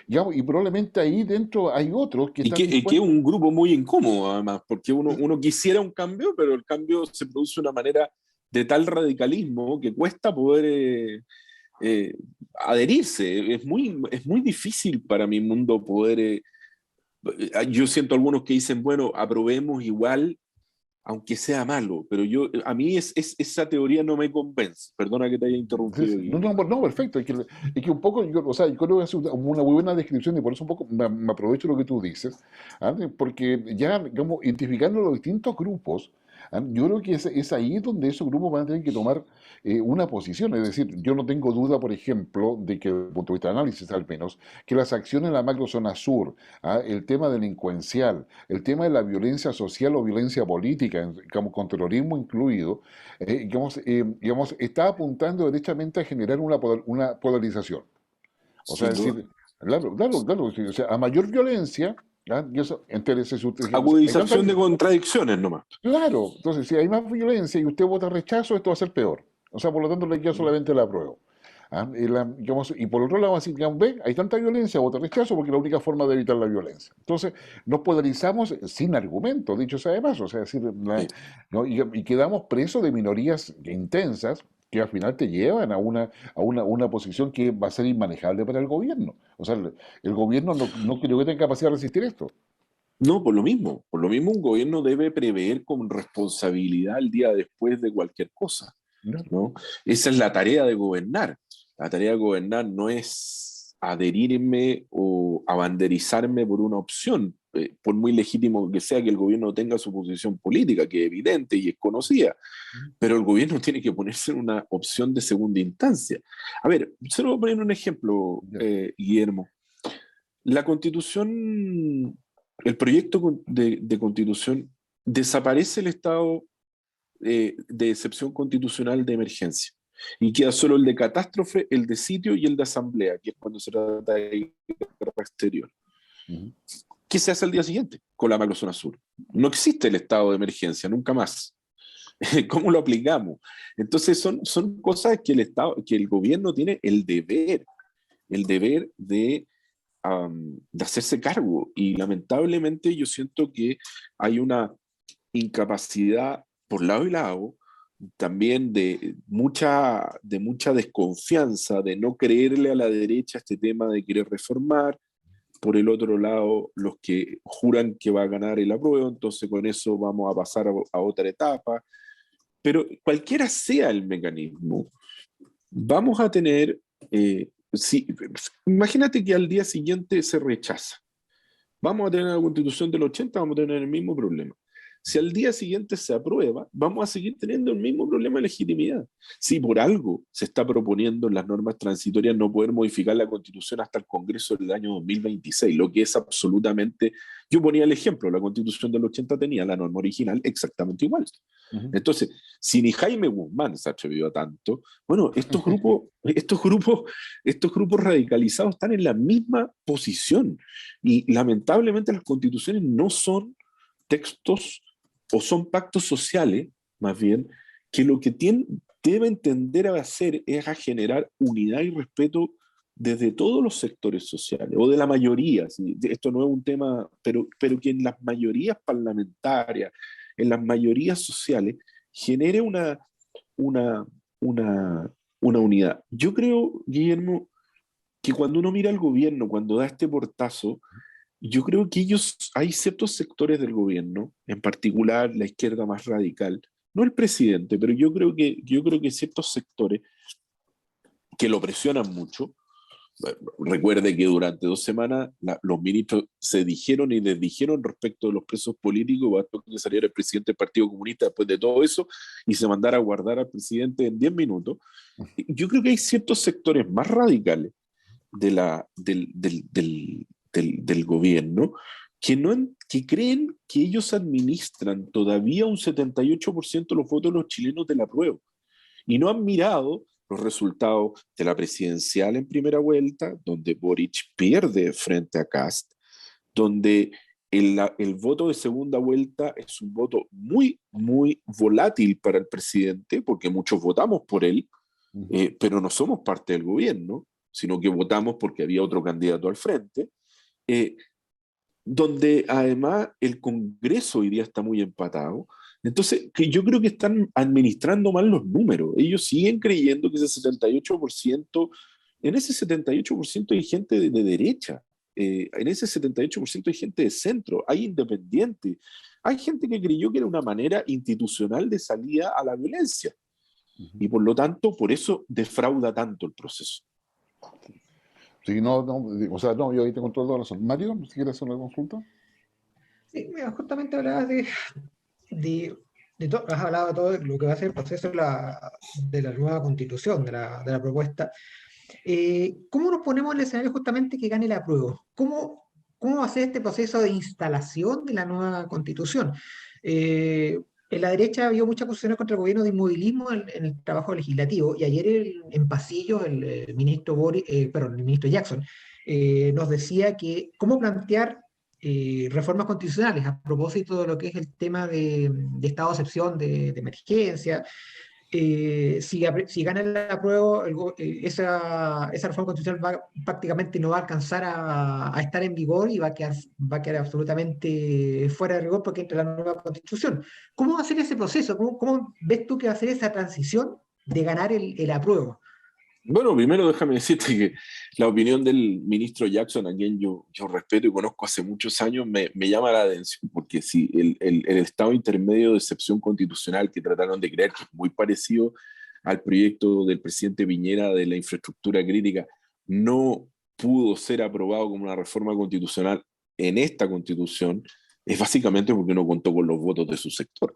Digamos, y probablemente ahí dentro hay otros que están Y que es dispuestos. un grupo muy incómodo, además, porque uno quisiera un cambio, pero el cambio se produce de una manera de tal radicalismo que cuesta poder eh, adherirse. Es muy difícil para mi mundo poder. Yo siento algunos que dicen, bueno, aprobemos igual, aunque sea malo, pero a mí esa teoría no me convence. Perdona que te haya Sí, interrumpido, sí. No, Guillermo. no, no, perfecto. Es que un poco, o sea, yo creo que es una muy buena descripción y por eso un poco me aprovecho de lo que tú dices, porque ya, digamos, identificando los distintos grupos, yo creo que es ahí donde esos grupos van a tener que tomar una posición. Es decir, yo no tengo duda, por ejemplo, de que, desde el punto de vista de análisis al menos, que las acciones en la macrozona sur, el tema delincuencial, el tema de la violencia social o violencia política, digamos, con terrorismo incluido, digamos, está apuntando derechamente a generar una polarización. O sea, Sin es duda. decir, claro, claro, claro, sí, o sea, a mayor violencia, y eso, entonces, hay tanta, Agudización de contradicciones nomás. claro, entonces si hay más violencia y usted vota rechazo, esto va a ser peor. O sea, por lo tanto, le queda solamente la apruebo. Y por otro lado, así, digamos, ve, hay tanta violencia, vota rechazo, porque es la única forma de evitar la violencia. Entonces, nos polarizamos sin argumento, dicho sea de paso, o sea, es decir, Sí. ¿no? Y quedamos presos de minorías intensas que al final te llevan a una posición que va a ser inmanejable para el gobierno. O sea, el gobierno no creo que tenga capacidad de resistir esto. No, por lo mismo un gobierno debe prever con responsabilidad el día después de cualquier cosa, ¿No? ¿no? Esa es la tarea de gobernar. La tarea de gobernar no es adherirme o abanderizarme por una opción, por muy legítimo que sea que el gobierno tenga su posición política, que es evidente y es conocida, pero el gobierno tiene que ponerse en una opción de segunda instancia. A ver, solo voy a poner un ejemplo, Ya. Guillermo. La constitución, el proyecto de constitución desaparece el estado de excepción constitucional de emergencia y queda solo el de catástrofe, el de sitio y el de asamblea, que es cuando se trata de guerra exterior. Ujú. ¿Qué se hace al día siguiente con la macrozona sur? No existe el estado de emergencia, nunca más. ¿Cómo lo aplicamos? Entonces son cosas que el gobierno tiene el deber de hacerse cargo. Y lamentablemente yo siento que hay una incapacidad por lado y lado, también de mucha desconfianza, de no creerle a la derecha este tema de querer reformar. Por el otro lado, los que juran que va a ganar el apruebo, entonces con eso vamos a pasar a otra etapa. Pero cualquiera sea el mecanismo, vamos a tener, imagínate que al día siguiente se rechaza. Vamos a tener la constitución del 80, vamos a tener el mismo problema. si al día siguiente se aprueba, vamos a seguir teniendo el mismo problema de legitimidad. Si por algo se está proponiendo en las normas transitorias no poder modificar la Constitución hasta el Congreso del año 2026, lo que es absolutamente... Yo ponía el ejemplo, la Constitución del 80 tenía la norma original exactamente igual. Entonces, si ni Jaime Guzmán se atrevió a tanto, bueno, estos grupos radicalizados están en la misma posición y lamentablemente las constituciones no son textos o son pactos sociales, más bien, que lo que deben tender a hacer es a generar unidad y respeto desde todos los sectores sociales, o de la mayoría, ¿sí? Esto no es un tema, pero que en las mayorías parlamentarias, en las mayorías sociales, genere una, una unidad. Yo creo, Guillermo, que cuando uno mira al gobierno, cuando da este portazo, yo creo que hay ciertos sectores del gobierno, en particular la izquierda más radical, no el presidente, pero yo creo que ciertos sectores que lo presionan mucho. Recuerde que durante 2 semanas los ministros se dijeron y desdijeron respecto de los presos políticos, bastó que saliera el presidente del Partido Comunista después de todo eso y se mandara a guardar al presidente en 10 minutos. Yo creo que hay ciertos sectores más radicales del gobierno que creen que ellos administran todavía un 78% de los votos de los chilenos del apruebo y no han mirado los resultados de la presidencial en primera vuelta, donde Boric pierde frente a Kast, donde el voto de segunda vuelta es un voto muy, muy volátil para el presidente, porque muchos votamos por él, pero no somos parte del gobierno, sino que votamos porque había otro candidato al frente, donde además el Congreso hoy día está muy empatado. Entonces, que yo creo que están administrando mal los números. Ellos siguen creyendo que ese 78%, en ese 78% hay gente de derecha, en ese 78% hay gente de centro, hay independientes, hay gente que creyó que era una manera institucional de salida a la violencia. Y por lo tanto, por eso defrauda tanto el proceso. Sí, no, no, o sea, no, yo ahí tengo toda la razón. Mario, si quieres hacer una consulta. Sí, mira, justamente hablabas de, has hablado de todo lo que va a ser el proceso de la nueva constitución, de la propuesta. ¿Cómo nos ponemos en el escenario justamente que gane la apruebo? ¿Cómo va a ser este proceso de instalación de la nueva constitución? En la derecha había muchas acusaciones contra el gobierno de inmovilismo en el trabajo legislativo, y ayer en pasillo el ministro, el ministro Jackson nos decía que cómo plantear reformas constitucionales a propósito de lo que es el tema de estado de excepción, de emergencia. Si gana el apruebo, esa reforma constitucional prácticamente no va a alcanzar a estar en vigor y va a quedar absolutamente fuera de rigor porque entra la nueva constitución. ¿Cómo va a ser ese proceso? ¿Cómo ves tú que va a ser esa transición de ganar el apruebo? Bueno, primero déjame decirte que la opinión del ministro Jackson, a quien yo respeto y conozco hace muchos años, me llama la atención, porque si el estado intermedio de excepción constitucional que trataron de crear, que es muy parecido al proyecto del presidente Piñera de la infraestructura crítica, no pudo ser aprobado como una reforma constitucional en esta constitución, es básicamente porque no contó con los votos de su sector.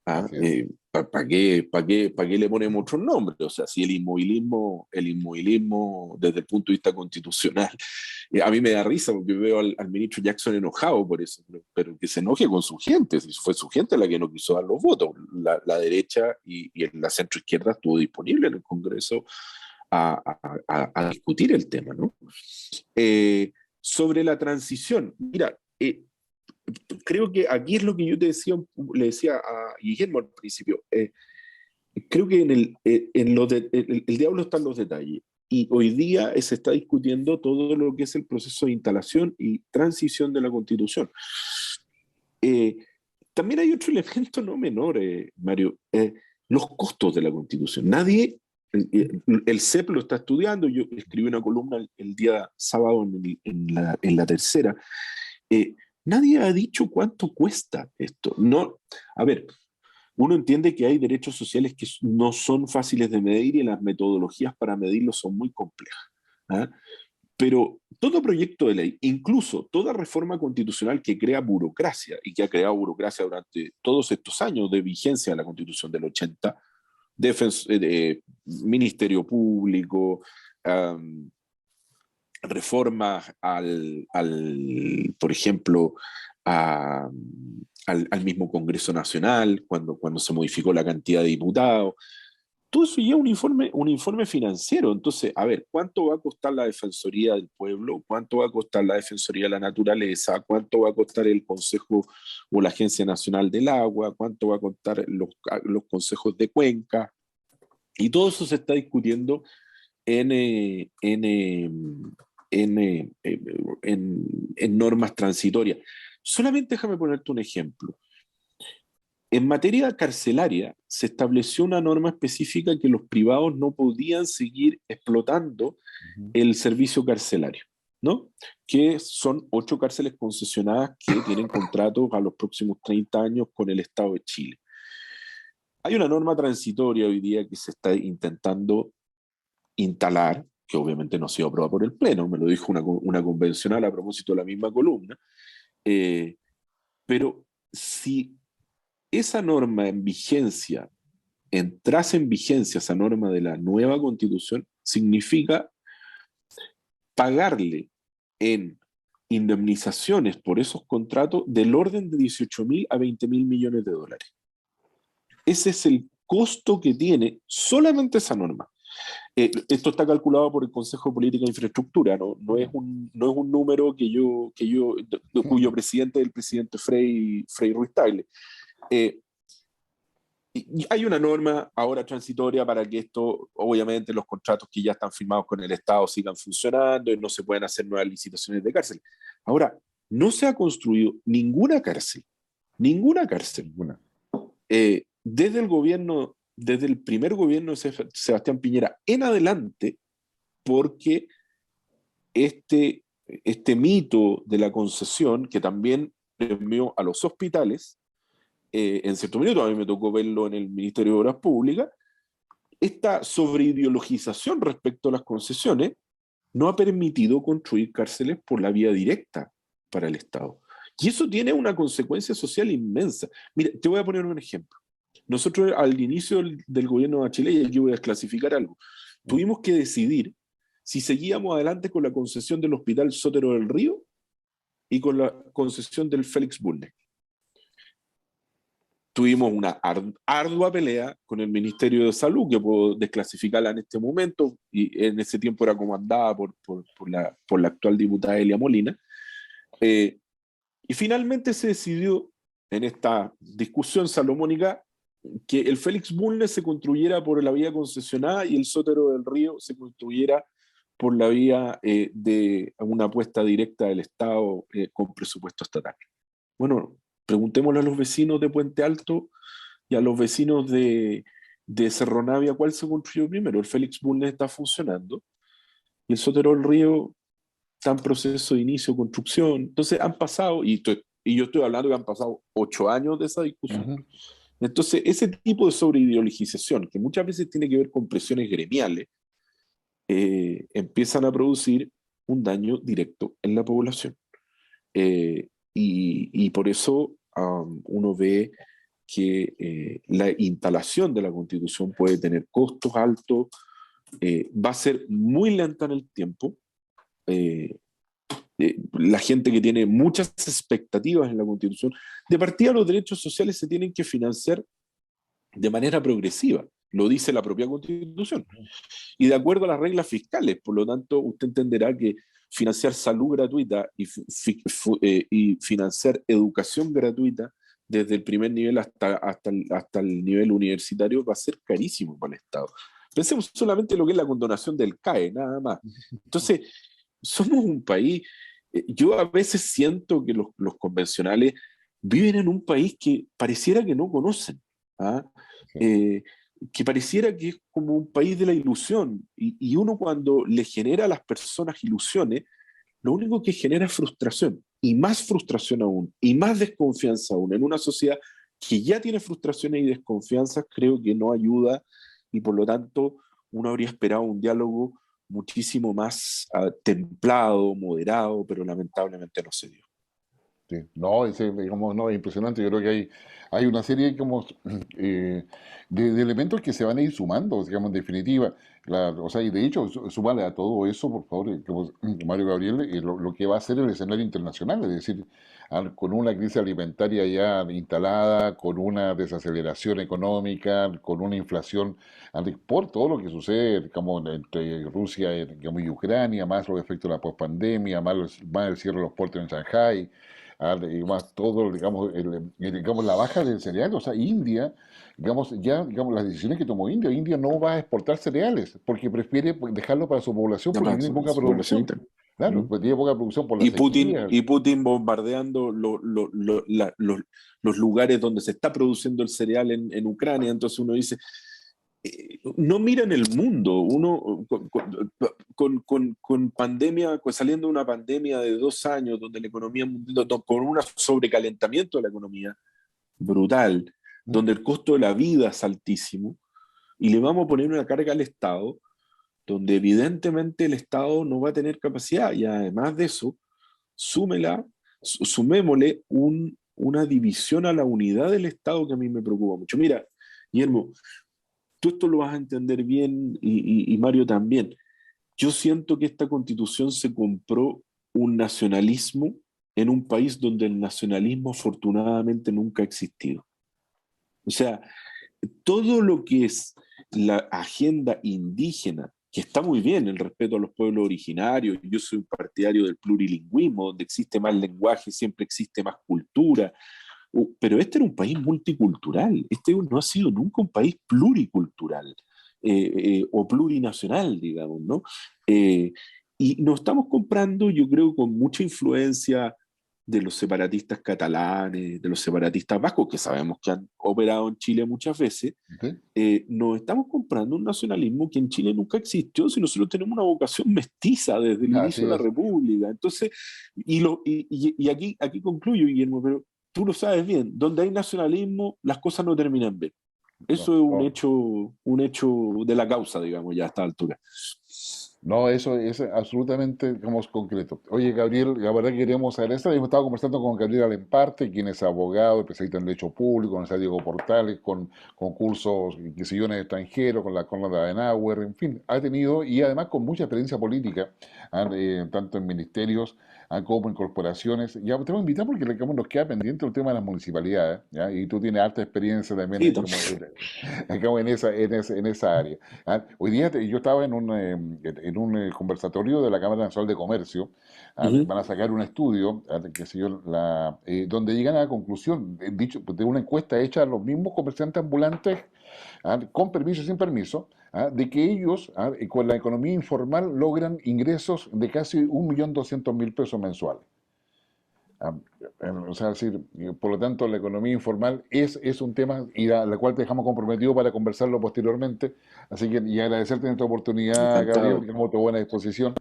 Así es. ¿Para qué le ponemos otro nombre? O sea, si el inmovilismo desde el punto de vista constitucional, a mí me da risa porque veo al ministro Jackson enojado por eso, pero que se enoje con su gente, si fue su gente la que no quiso dar los votos. La derecha y la centroizquierda estuvo disponible en el Congreso a discutir el tema, ¿no? Sobre la transición, mira, creo que aquí es lo que yo le decía a Guillermo al principio. Creo que el diablo está en los detalles. Y hoy día se está discutiendo todo lo que es el proceso de instalación y transición de la Constitución. También hay otro elemento no menor, Mario, los costos de la Constitución. El CEP lo está estudiando, yo escribí una columna el día sábado en la tercera. Nadie ha dicho cuánto cuesta esto. No, a ver, uno entiende que hay derechos sociales que no son fáciles de medir y las metodologías para medirlos son muy complejas, ¿ah? Pero todo proyecto de ley, incluso toda reforma constitucional que crea burocracia y que ha creado burocracia durante todos estos años de vigencia de la Constitución del 80, de Ministerio Público, reformas por ejemplo, al mismo Congreso Nacional, cuando se modificó la cantidad de diputados. Todo eso lleva un informe financiero. Entonces, a ver, ¿cuánto va a costar la Defensoría del Pueblo? ¿Cuánto va a costar la Defensoría de la Naturaleza? ¿Cuánto va a costar el Consejo o la Agencia Nacional del Agua? ¿Cuánto va a costar los consejos de cuenca? Y todo eso se está discutiendo en normas transitorias. Solamente déjame ponerte un ejemplo. En materia carcelaria se estableció una norma específica que los privados no podían seguir explotando el servicio carcelario, ¿no? Que son 8 cárceles concesionadas que tienen contratos a los próximos 30 años con el Estado de Chile. Hay una norma transitoria hoy día que se está intentando instalar, que obviamente no ha sido aprobada por el Pleno, me lo dijo una convencional a propósito de la misma columna, pero si esa norma en vigencia, entrase en vigencia esa norma de la nueva Constitución, significa pagarle en indemnizaciones por esos contratos del orden de 18.000 a 20.000 millones de dólares. Ese es el costo que tiene solamente esa norma. Esto está calculado por el Consejo de Política e Infraestructura, no es un número cuyo presidente es el presidente Frei Ruiz Tagle. Y hay una norma ahora transitoria para que esto, obviamente, los contratos que ya están firmados con el Estado sigan funcionando y no se puedan hacer nuevas licitaciones de cárcel. Ahora, no se ha construido ninguna cárcel. Desde el primer gobierno de Sebastián Piñera en adelante, porque este mito de la concesión, que también premió a los hospitales, en cierto minuto, a mí me tocó verlo en el Ministerio de Obras Públicas, esta sobreideologización respecto a las concesiones no ha permitido construir cárceles por la vía directa para el Estado. Y eso tiene una consecuencia social inmensa. Mira, te voy a poner un ejemplo. Nosotros al inicio del gobierno de Bachelet, y aquí voy a clasificar algo, tuvimos que decidir si seguíamos adelante con la concesión del Hospital Sotero del Río y con la concesión del Félix Bulnes. Tuvimos una ardua pelea con el Ministerio de Salud, que puedo desclasificarla en este momento, y en ese tiempo era comandada por la actual diputada Elia Molina, y finalmente se decidió en esta discusión salomónica que el Félix Bulnes se construyera por la vía concesionada y el Sotero del Río se construyera por la vía de una apuesta directa del Estado con presupuesto estatal. Bueno, preguntémosle a los vecinos de Puente Alto y a los vecinos de Cerro Navia cuál se construyó primero. El Félix Bulnes está funcionando y el Sotero del Río está en proceso de inicio de construcción. Entonces han pasado, y yo estoy hablando que han pasado 8 años de esa discusión. Entonces ese tipo de sobreideologización, que muchas veces tiene que ver con presiones gremiales, empiezan a producir un daño directo en la población. Y por eso uno ve que la instalación de la Constitución puede tener costos altos, va a ser muy lenta en el tiempo. La gente que tiene muchas expectativas en la Constitución, de partida los derechos sociales se tienen que financiar de manera progresiva, lo dice la propia Constitución, y de acuerdo a las reglas fiscales. Por lo tanto, usted entenderá que financiar salud gratuita y financiar educación gratuita desde el primer nivel hasta el nivel universitario va a ser carísimo para el Estado. Pensemos solamente en lo que es la condonación del CAE, nada más. Entonces, somos un país, yo a veces siento que los convencionales viven en un país que pareciera que no conocen, ¿ah? Que pareciera que es como un país de la ilusión, y uno cuando le genera a las personas ilusiones, lo único que genera es frustración, y más frustración aún, y más desconfianza aún, en una sociedad que ya tiene frustraciones y desconfianzas. Creo que no ayuda, y por lo tanto uno habría esperado un diálogo muchísimo más templado, moderado, pero lamentablemente no se dio. Sí. No, digamos, no, es impresionante. Yo creo que hay una serie como, de elementos que se van a ir sumando, digamos, en definitiva. O sea, y de hecho, sumarle a todo eso, por favor, Mario Gabriel, lo que va a ser el escenario internacional, es decir, con una crisis alimentaria ya instalada, con una desaceleración económica, con una inflación, por todo lo que sucede, digamos, entre Rusia, digamos, y Ucrania, más los efectos de la pospandemia, más el cierre de los puertos en Shanghái, y más todo, digamos, digamos, la baja del cereal, o sea, India, digamos, ya, digamos, las decisiones que tomó India, India no va a exportar cereales, porque prefiere pues, dejarlo para su población No porque más, tiene poca su población producción. interna. Claro, pues tiene poca producción por la sequía. Y Putin bombardeando los lugares donde se está produciendo el cereal en Ucrania. Entonces uno dice, no miran el mundo. Uno con pandemia, saliendo de una pandemia de 2 años, donde la economía mundial, con un sobrecalentamiento de la economía brutal, donde el costo de la vida es altísimo, y le vamos a poner una carga al Estado, donde evidentemente el Estado no va a tener capacidad, y además de eso, sumémosle una división a la unidad del Estado que a mí me preocupa mucho. Mira, Guillermo, tú esto lo vas a entender bien y Mario también. Yo siento que esta constitución se compró un nacionalismo en un país donde el nacionalismo afortunadamente nunca ha existido. O sea, todo lo que es la agenda indígena, que está muy bien, el respeto a los pueblos originarios, yo soy un partidario del plurilingüismo, donde existe más lenguaje, siempre existe más cultura, pero este era un país multicultural, este no ha sido nunca un país pluricultural o plurinacional, digamos, ¿no? Eh, y nos estamos comprando, yo creo, con mucha influencia de los separatistas catalanes, de los separatistas vascos, que sabemos que han operado en Chile muchas veces, ¿Sí? nos estamos comprando un nacionalismo que en Chile nunca existió, si nosotros tenemos una vocación mestiza desde el Así inicio de la es. República. Entonces, y aquí concluyo, Guillermo, pero tú lo sabes bien, donde hay nacionalismo, las cosas no terminan bien. No, Eso es no. un hecho de la causa, digamos, ya a esta altura. No, eso es absolutamente, digamos, concreto. Oye, Gabriel, la verdad que queríamos agradecer. Hemos estado conversando con Gabriel Alemparte, quien es abogado, especialista en Derecho Público, con el Diego Portales, con cursos, qué sé yo, en el extranjero, con la Konrad Adenauer, en fin, ha tenido, y además con mucha experiencia política, tanto en ministerios como en corporaciones. Ya te voy a invitar porque digamos, nos queda pendiente el tema de las municipalidades, ¿ya? Y tú tienes alta experiencia también Sí, como, como en esa área. Hoy día yo estaba en un conversatorio de la Cámara Nacional de Comercio. ujú. Van a sacar un estudio, qué sé yo, donde llegan a la conclusión, dicho, de una encuesta hecha a los mismos comerciantes ambulantes, con permiso y sin permiso, de que ellos, con la economía informal, logran ingresos de casi 1.200.000 pesos mensuales. Ah, o sea, decir, por lo tanto, la economía informal es un tema y la cual te dejamos comprometido para conversarlo posteriormente. Así que, y agradecerte en esta oportunidad, Gabriel, Encantado. digamos, tu buena disposición.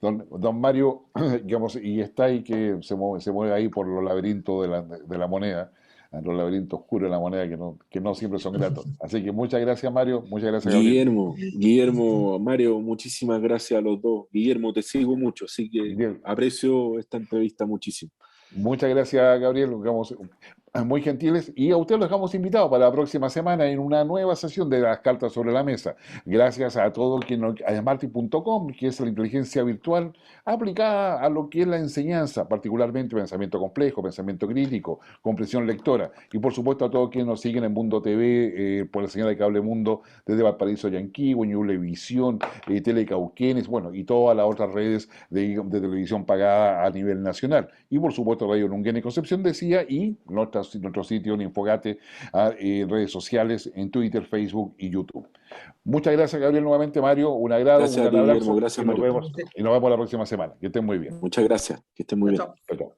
Don Mario, digamos, y está ahí que se mueve ahí por los laberintos de la moneda, los laberintos oscuros de la moneda que no siempre son gratos. Así que muchas gracias, Mario, muchas gracias, Gabriel. Guillermo, Mario, muchísimas gracias a los dos. Guillermo, te sigo mucho, así que Bien, aprecio esta entrevista muchísimo. muchas gracias, Gabriel. Digamos, muy gentiles. Y a usted los dejamos invitados para la próxima semana en una nueva sesión de las cartas sobre la mesa. Gracias a todo quien a smarty.com, que es la inteligencia virtual aplicada a lo que es la enseñanza, particularmente pensamiento complejo, pensamiento crítico, comprensión lectora. Y por supuesto a todos quienes nos siguen en Mundo TV, por la señal de Cable Mundo, desde Valparaíso Yanquihue, Ñublevisión, Telecauquenes, bueno, y todas las otras redes de televisión pagada a nivel nacional. Y por supuesto Radio Nunguén y Concepción decía, y nuestro sitio en Infogate, redes sociales en Twitter, Facebook y YouTube. Muchas gracias, Gabriel, nuevamente, Mario. Un agrado, un Gracias a gran ti, Guillermo. abrazo Gracias, Mario. y nos vemos la próxima semana. Que estén muy bien. Muchas gracias. Que estén muy Chao, bien. chao. Chao, chao.